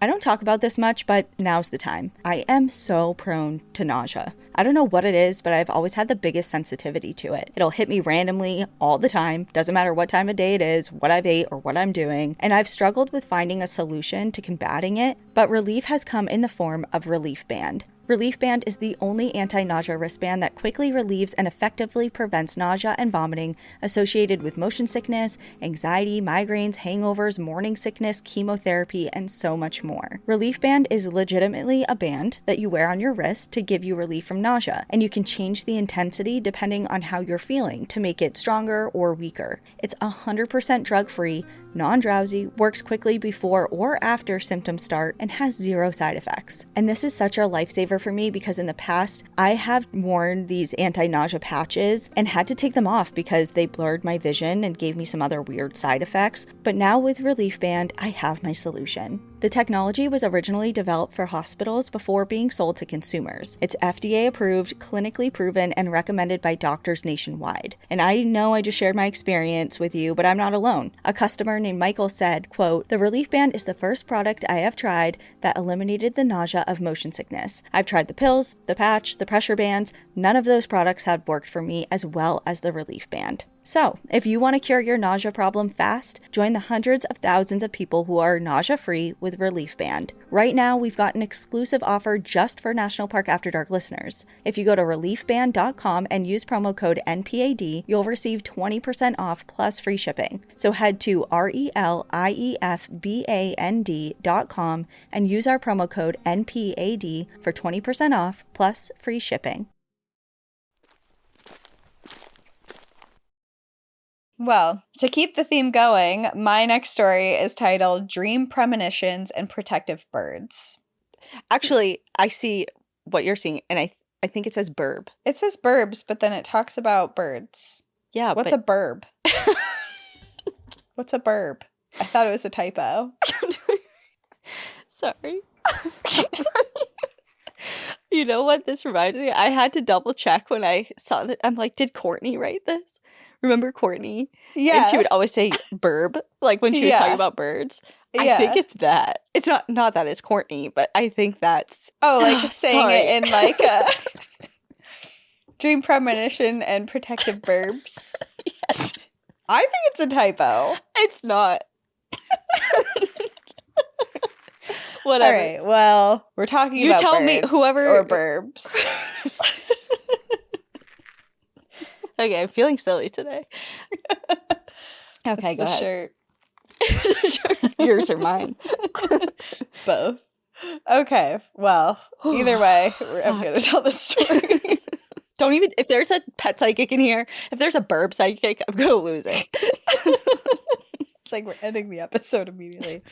I don't talk about this much, but now's the time. I am so prone to nausea. I don't know what it is, but I've always had the biggest sensitivity to it. It'll hit me randomly all the time, doesn't matter what time of day it is, what I've ate, or what I'm doing, and I've struggled with finding a solution to combating it, but relief has come in the form of Relief Band. Relief Band is the only anti-nausea wristband that quickly relieves and effectively prevents nausea and vomiting associated with motion sickness, anxiety, migraines, hangovers, morning sickness, chemotherapy, and so much more. Relief Band is legitimately a band that you wear on your wrist to give you relief from nausea, and you can change the intensity depending on how you're feeling to make it stronger or weaker. It's 100% drug-free, non-drowsy, works quickly before or after symptoms start, and has 0 side effects. And this is such a lifesaver for me because in the past, I have worn these anti-nausea patches and had to take them off because they blurred my vision and gave me some other weird side effects. But now with Relief Band, I have my solution. The technology was originally developed for hospitals before being sold to consumers. It's FDA approved, clinically proven, and recommended by doctors nationwide. And I know I just shared my experience with you, but I'm not alone. A customer named Michael said, quote, "The Relief Band is the first product I have tried that eliminated the nausea of motion sickness. I've tried the pills, the patch, the pressure bands. None of those products have worked for me as well as the Relief Band." So, if you want to cure your nausea problem fast, join the hundreds of thousands of people who are nausea-free with Relief Band. Right now, we've got an exclusive offer just for National Park After Dark listeners. If you go to reliefband.com and use promo code NPAD, you'll receive 20% off plus free shipping. So head to reliefband.com and use our promo code NPAD for 20% off plus free shipping. Well, to keep the theme going, my next story is titled Dream Premonitions and Protective Birds. Actually, I see what you're seeing, and I think it says burb. It says burbs, but then it talks about birds. Yeah, What's a burb? What's a burb? I thought it was a typo. Sorry. You know what this reminds me? I had to double check when I saw that. I'm like, did Courtney write this? Remember Courtney? Yeah. And she would always say burb, like when she was talking Yeah. about birds. Yeah. I think it's that. It's not that it's Courtney, but I think that's like saying sorry. it in like a dream premonition and protective verbs. Yes. I think it's a typo. It's not. Whatever. All right. Well, we're talking You about tell me, birds whoever- or burbs. Okay, I'm feeling silly today. Okay, It's go the ahead. shirt. Yours or mine? Both. Okay. Well, either way, I'm going to tell the story. Don't even, if there's a pet psychic in here, if there's a burb psychic, I'm going to lose it. It's like we're ending the episode immediately.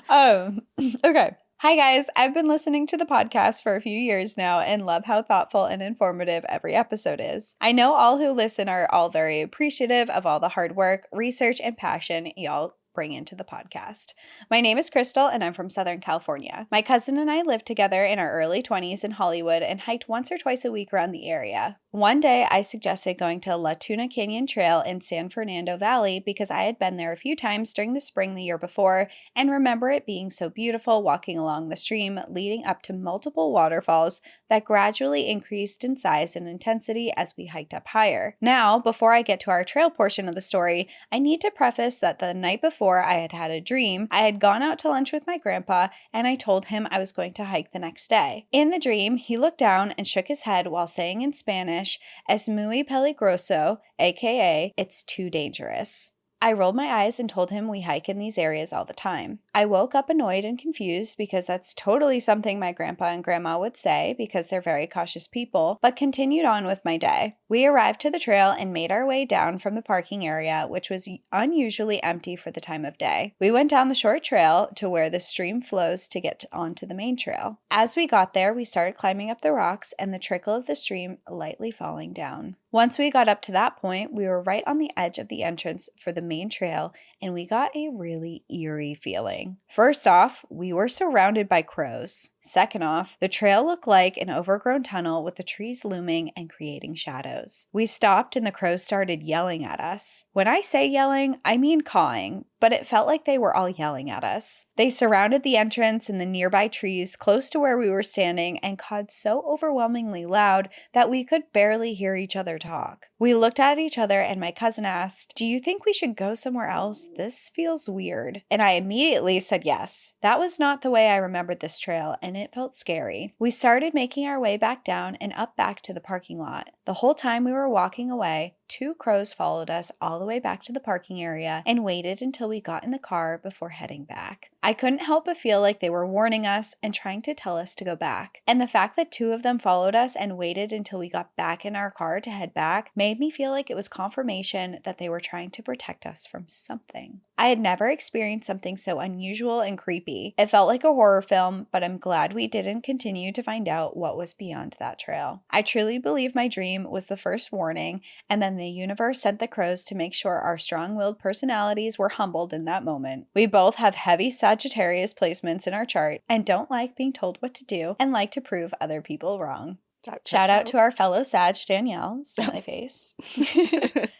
Okay. Hi, guys. I've been listening to the podcast for a few years now and love how thoughtful and informative every episode is. I know all who listen are all very appreciative of all the hard work, research, and passion y'all bring into the podcast. My name is Crystal, and I'm from Southern California. My cousin and I lived together in our early 20s in Hollywood and hiked once or twice a week around the area. One day, I suggested going to La Tuna Canyon Trail in San Fernando Valley because I had been there a few times during the spring the year before and remember it being so beautiful walking along the stream leading up to multiple waterfalls that gradually increased in size and intensity as we hiked up higher. Now, before I get to our trail portion of the story, I need to preface that the night before I had had a dream. I had gone out to lunch with my grandpa and I told him I was going to hike the next day. In the dream, he looked down and shook his head while saying in Spanish, "Es muy peligroso," aka, "It's too dangerous." I rolled my eyes and told him we hike in these areas all the time. I woke up annoyed and confused because that's totally something my grandpa and grandma would say because they're very cautious people, but continued on with my day. We arrived to the trail and made our way down from the parking area, which was unusually empty for the time of day. We went down the short trail to where the stream flows to get onto the main trail. As we got there, we started climbing up the rocks and the trickle of the stream lightly falling down. Once we got up to that point, we were right on the edge of the entrance for the main trail, and we got a really eerie feeling. First off, we were surrounded by crows. Second off, the trail looked like an overgrown tunnel with the trees looming and creating shadows. We stopped and the crows started yelling at us. When I say yelling, I mean cawing, but it felt like they were all yelling at us. They surrounded the entrance and the nearby trees close to where we were standing and cawed so overwhelmingly loud that we could barely hear each other talk. We looked at each other and my cousin asked, "Do you think we should go somewhere else? This feels weird." And I immediately said yes. That was not the way I remembered this trail, and it felt scary. We started making our way back down and up back to the parking lot. The whole time we were walking away, 2 crows followed us all the way back to the parking area and waited until we got in the car before heading back. I couldn't help but feel like they were warning us and trying to tell us to go back. And the fact that 2 of them followed us and waited until we got back in our car to head back made me feel like it was confirmation that they were trying to protect us from something. I had never experienced something so unusual and creepy. It felt like a horror film, but I'm glad we didn't continue to find out what was beyond that trail. I truly believe my dream was the first warning, and then the universe sent the crows to make sure our strong-willed personalities were humbled in that moment. We both have heavy Sagittarius placements in our chart and don't like being told what to do and like to prove other people wrong. Shout out to our fellow Sag, Danielle, smiley face.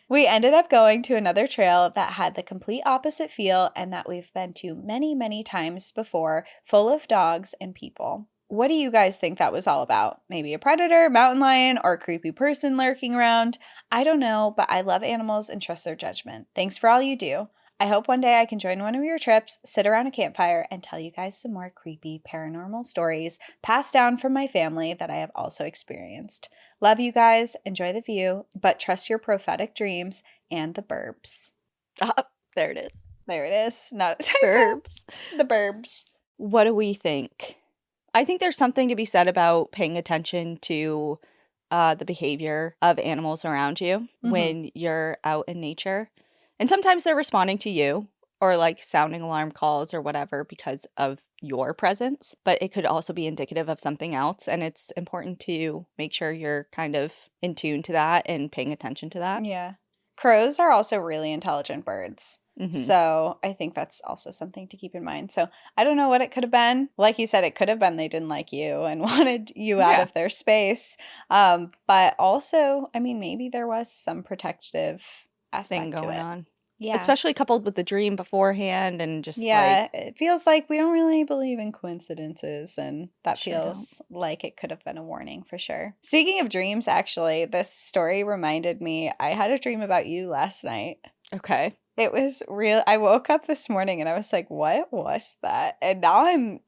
We ended up going to another trail that had the complete opposite feel and that we've been to many, many times before, full of dogs and people. What do you guys think that was all about? Maybe a predator, mountain lion, or a creepy person lurking around? I don't know, but I love animals and trust their judgment. Thanks for all you do. I hope one day I can join one of your trips, sit around a campfire, and tell you guys some more creepy paranormal stories passed down from my family that I have also experienced. Love you guys, enjoy the view, but trust your prophetic dreams and the burbs. There it is. There it is. Not a typo. Burbs. The burbs. What do we think? I think there's something to be said about paying attention to the behavior of animals around you when you're out in nature. And sometimes they're responding to you or like sounding alarm calls or whatever because of your presence, but it could also be indicative of something else. And it's important to make sure you're kind of in tune to that and paying attention to that. Yeah. Crows are also really intelligent birds. So I think that's also something to keep in mind. So I don't know what it could have been. Like you said, it could have been they didn't like you and wanted you out of their space. But also, I mean, maybe there was some protective aspect thing going to it. on. Yeah. Especially coupled with the dream beforehand and just it feels like we don't really believe in coincidences, and that Sure feels like it could have been a warning for sure. Speaking of dreams, actually, this story reminded me I had a dream about you last night. Okay. It was real. I woke up this morning and I was like, what was that? And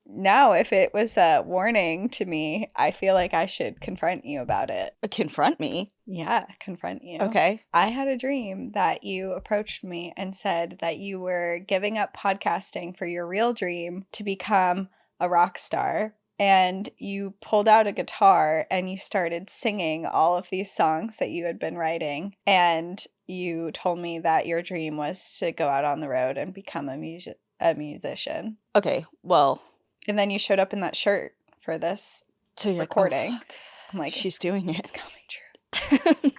now if it was a warning to me, I feel like I should confront you about it. Confront me? Yeah, confront you. Okay. I had a dream that you approached me and said that you were giving up podcasting for your real dream to become a rock star. And you pulled out a guitar and you started singing all of these songs that you had been writing. And you told me that your dream was to go out on the road and become a musician. Okay, well, And then you showed up in that shirt for this So you're recording. Like, oh, fuck. I'm like, she's doing it. It's coming true.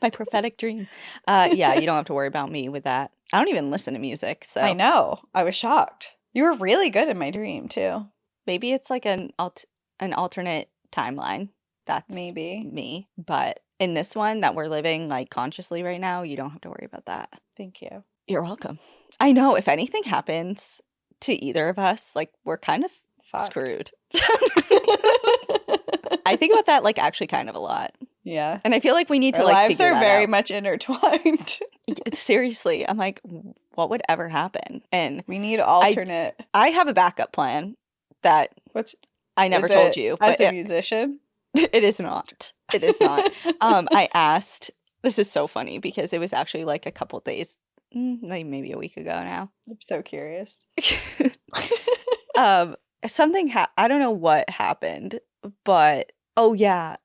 My prophetic dream. Yeah, you don't have to worry about me with that. I don't even listen to music, so I know. I was shocked. You were really good in my dream too. maybe it's like an alternate timeline. That's Maybe me. But in this one that we're living like consciously right now, you don't have to worry about that. Thank you. You're welcome. I know if anything happens to either of us, like we're kind of Fucked. screwed. I think about that like actually kind of a lot. Yeah. And I feel like we need to Our like lives figure are that very out. much intertwined. Seriously, I'm like, what would ever happen? And We need alternate. I have a backup plan that What's I never is told it you. as But a musician? it is not. It is not. I asked. This is so funny because it was actually like a couple days, like maybe a week ago now. I'm so curious. Something I don't know what happened, but oh yeah,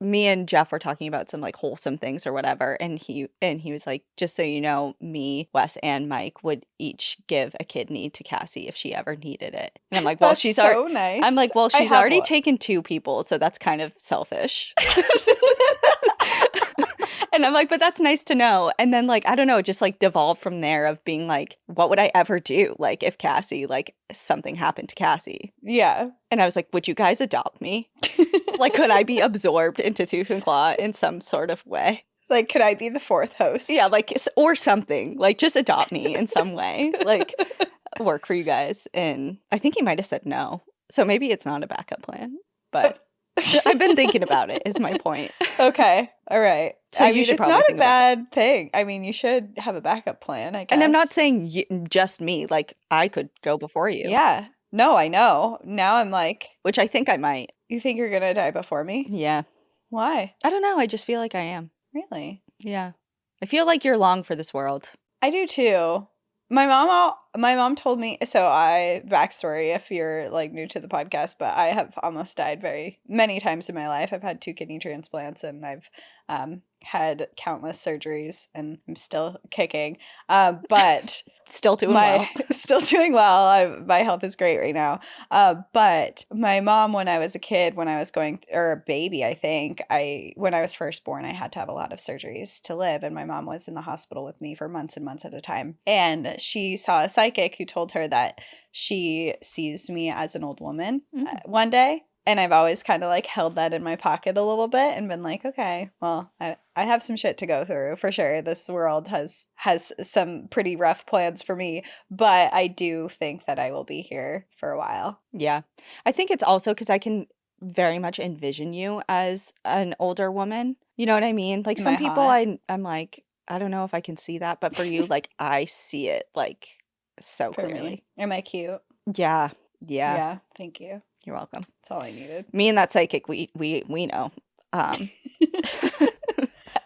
me and Jeff were talking about some like wholesome things or whatever, and he was like, just so you know, me, Wes, and Mike would each give a kidney to Cassie if she ever needed it. And I'm like, well, That's she's so nice. I'm like, well, I she's have already one. taken 2 people, so that's kind of selfish. And I'm like, but that's nice to know. And then like, I don't know, it just like devolved from there of being like, what would I ever do? Like if Cassie, like something happened to Cassie. Yeah. And I was like, would you guys adopt me? Like, could I be absorbed into Tooth and Claw in some sort of way? Like, could I be the 4th host? Yeah, like, or something. Like, just adopt me in some way. Like, work for you guys. And I think he might have said no. So maybe it's not a backup plan. But I've been thinking about it, is my point. Okay. All right. So I you mean, should it's probably not a think about bad thing. I mean, you should have a backup plan, I guess. And I'm not saying just me. Like, I could go before you. Yeah. No, I know. Now I'm like, Which I think I might. you think you're going to die before me? Yeah. Why? I don't know. I just feel like I am. Really? Yeah. I feel like you're long for this world. I do too. My mom told me, so backstory if you're like new to the podcast, but I have almost died very many times in my life. I've had 2 kidney transplants and I've had countless surgeries and I'm still kicking. But Still doing well. Still doing well. My health is great right now. But my mom, when I was a kid, when I was or a baby, I think, when I was first born, I had to have a lot of surgeries to live. And my mom was in the hospital with me for months and months at a time. And she saw a psychic who told her that she sees me as an old woman one day. And I've always kind of like held that in my pocket a little bit and been like, okay, well, I have some shit to go through for sure. This world has some pretty rough plans for me, but I do think that I will be here for a while. Yeah. I think it's also because I can very much envision you as an older woman. You know what I mean? Like some people I'm like, I don't know if I can see that, but for you, like I see it like so For clearly. me. Am I cute? Yeah. Yeah. Thank you. You're welcome. That's all I needed. Me and that psychic, we know.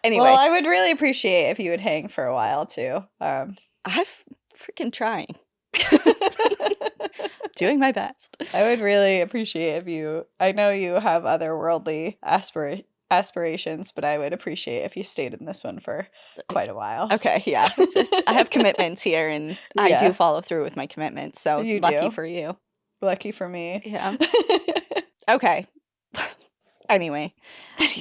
Anyway. Well, I would really appreciate if you would hang for a while too. I'm freaking trying. Doing my best. I would really appreciate if I know you have otherworldly aspirations, but I would appreciate if you stayed in this one for quite a while. Okay, yeah. I have commitments here and I do follow through with my commitments. So lucky for you. Lucky for me. Yeah. Okay. Anyway,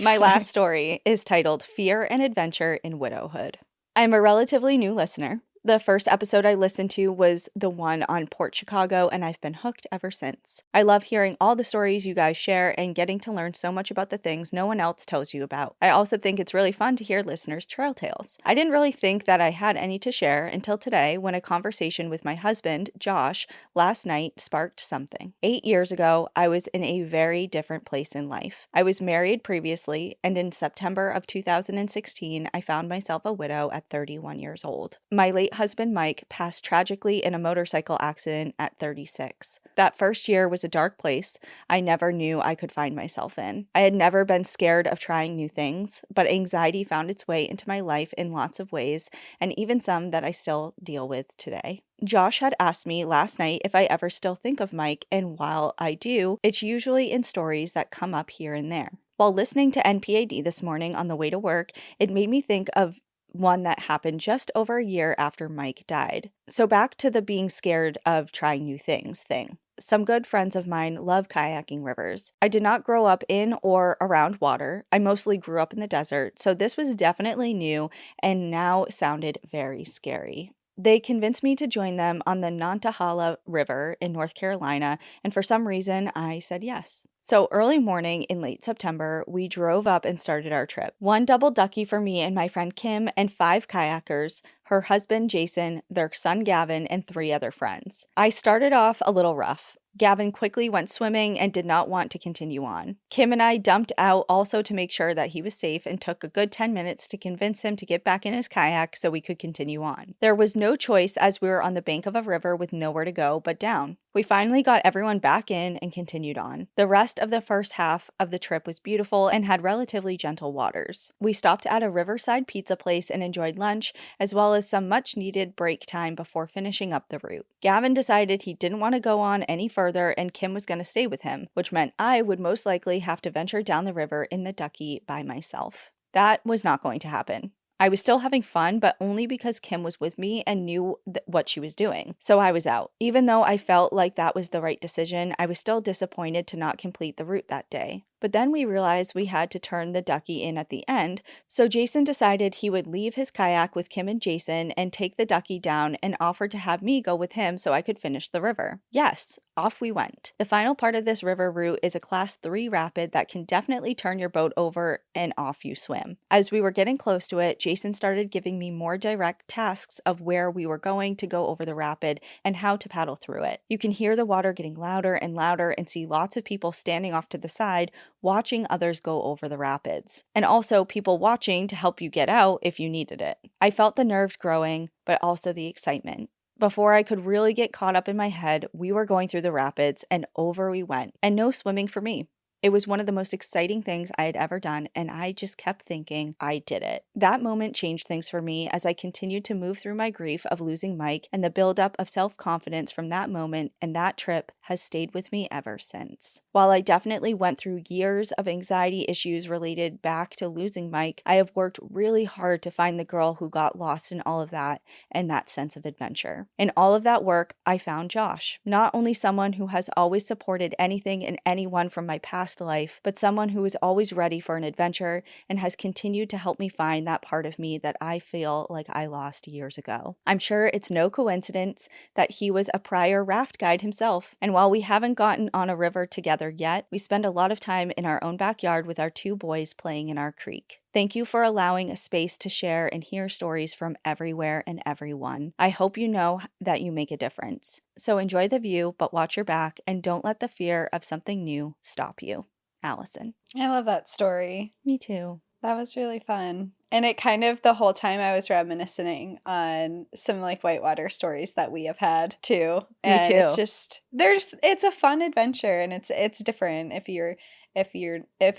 my last story is titled Fear and Adventure in Widowhood. I'm a relatively new listener. The first episode I listened to was the one on Port Chicago, and I've been hooked ever since. I love hearing all the stories you guys share and getting to learn so much about the things no one else tells you about. I also think it's really fun to hear listeners' trail tales. I didn't really think that I had any to share until today when a conversation with my husband, Josh, last night sparked something. 8 years ago, I was in a very different place in life. I was married previously, and in September of 2016, I found myself a widow at 31 years old. My late husband Mike passed tragically in a motorcycle accident at 36. That first year was a dark place I never knew I could find myself in. I had never been scared of trying new things, but anxiety found its way into my life in lots of ways, and even some that I still deal with today. Josh had asked me last night if I ever still think of Mike, and while I do, it's usually in stories that come up here and there. While listening to NPAD this morning on the way to work, it made me think of one that happened just over a year after Mike died. So back to the being scared of trying new things thing. Some good friends of mine love kayaking rivers. I did not grow up in or around water. I mostly grew up in the desert, so this was definitely new and now sounded very scary. They convinced me to join them on the Nantahala River in North Carolina, and for some reason, I said yes. So early morning in late September, we drove up and started our trip. One double ducky for me and my friend Kim, and 5 kayakers, her husband Jason, their son Gavin, and 3 other friends. I started off a little rough. Gavin quickly went swimming and did not want to continue on. Kim and I dumped out also to make sure that he was safe and took a good 10 minutes to convince him to get back in his kayak so we could continue on. There was no choice as we were on the bank of a river with nowhere to go but down. We finally got everyone back in and continued on. The rest of the first half of the trip was beautiful and had relatively gentle waters. We stopped at a riverside pizza place and enjoyed lunch, as well as some much needed break time before finishing up the route. Gavin decided he didn't want to go on any further and Kim was going to stay with him, which meant I would most likely have to venture down the river in the Ducky by myself. That was not going to happen. I was still having fun, but only because Kim was with me and knew what she was doing. So I was out. Even though I felt like that was the right decision, I was still disappointed to not complete the route that day. But then we realized we had to turn the Ducky in at the end, so Jason decided he would leave his kayak with Kim and Jason and take the Ducky down and offered to have me go with him so I could finish the river. Yes, off we went. The final part of this river route is a class 3 rapid that can definitely turn your boat over and off you swim. As we were getting close to it, Jason started giving me more direct tasks of where we were going to go over the rapid and how to paddle through it. You can hear the water getting louder and louder and see lots of people standing off to the side watching others go over the rapids, and also people watching to help you get out if you needed it. I felt the nerves growing, but also the excitement. Before I could really get caught up in my head, we were going through the rapids and over we went, and no swimming for me. It was one of the most exciting things I had ever done, and I just kept thinking, I did it. That moment changed things for me as I continued to move through my grief of losing Mike, and the buildup of self-confidence from that moment and that trip has stayed with me ever since. While I definitely went through years of anxiety issues related back to losing Mike, I have worked really hard to find the girl who got lost in all of that and that sense of adventure. In all of that work, I found Josh, not only someone who has always supported anything and anyone from my past life, but someone who is always ready for an adventure and has continued to help me find that part of me that I feel like I lost years ago. I'm sure it's no coincidence that he was a prior raft guide himself, and while we haven't gotten on a river together yet, we spend a lot of time in our own backyard with our 2 boys playing in our creek. Thank you for allowing a space to share and hear stories from everywhere and everyone. I hope you know that you make a difference. So enjoy the view, but watch your back and don't let the fear of something new stop you. Allison. I love that story. Me too. That was really fun. And it kind of, the whole time I was reminiscing on some like whitewater stories that we have had too. And Me too. it's just, it's a fun adventure and it's different if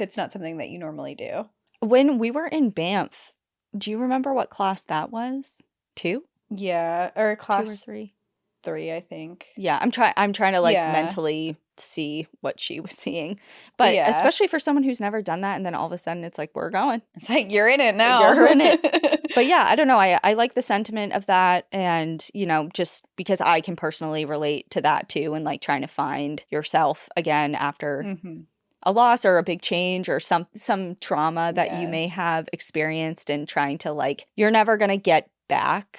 it's not something that you normally do. When we were in Banff, do you remember what class that was? 2? Yeah, or 2 or class 3? 3, I think. Yeah, I'm trying to like Yeah. mentally see what she was seeing. But Yeah. especially for someone who's never done that and then all of a sudden it's like we're going. It's like you're in it now. You're in it. But yeah, I don't know. I like the sentiment of that, and you know, just because I can personally relate to that too, and like trying to find yourself again after Mhm. a loss or a big change or some trauma that you Yeah. may have experienced, and trying to like, you're never going to get back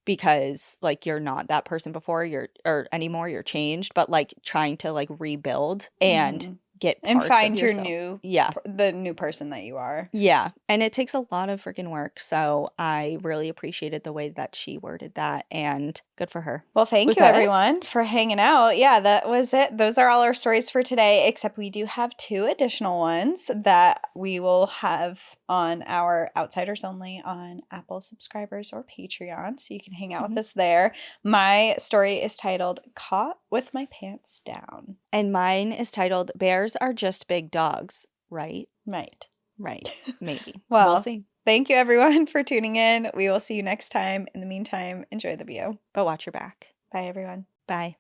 because like you're not that person before or anymore, you're changed, but like trying to like rebuild and Mhm. get And parts find of your yourself. Yeah. the new person that you are. Yeah, and it takes a lot of freaking work, so I really appreciated the way that she worded that, and good for her. Well, thank Was you that it? everyone for hanging out. Yeah, that was it. Those are all our stories for today, except we do have 2 additional ones that we will have on our Outsiders Only on Apple subscribers or Patreon, so you can hang out with us there. My story is titled Caught with My Pants Down. And mine is titled Bears Are Just Big Dogs, right? Right. Maybe. Well, We'll see. Thank you everyone for tuning in. We will see you next time. In the meantime, enjoy the view. But watch your back. Bye everyone. Bye.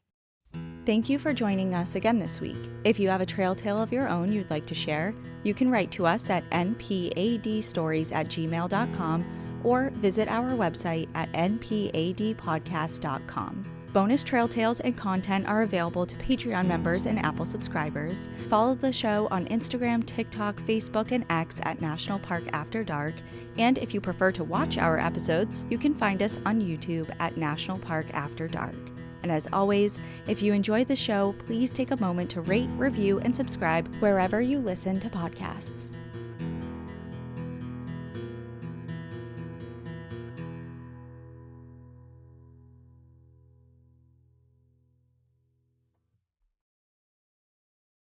Thank you for joining us again this week. If you have a trail tale of your own you'd like to share, you can write to us at npadstories@gmail.com or visit our website at npadpodcast.com. Bonus Trail Tales and content are available to Patreon members and Apple subscribers. Follow the show on Instagram, TikTok, Facebook, and X at National Park After Dark. And if you prefer to watch our episodes, you can find us on YouTube at National Park After Dark. And as always, if you enjoy the show, please take a moment to rate, review, and subscribe wherever you listen to podcasts.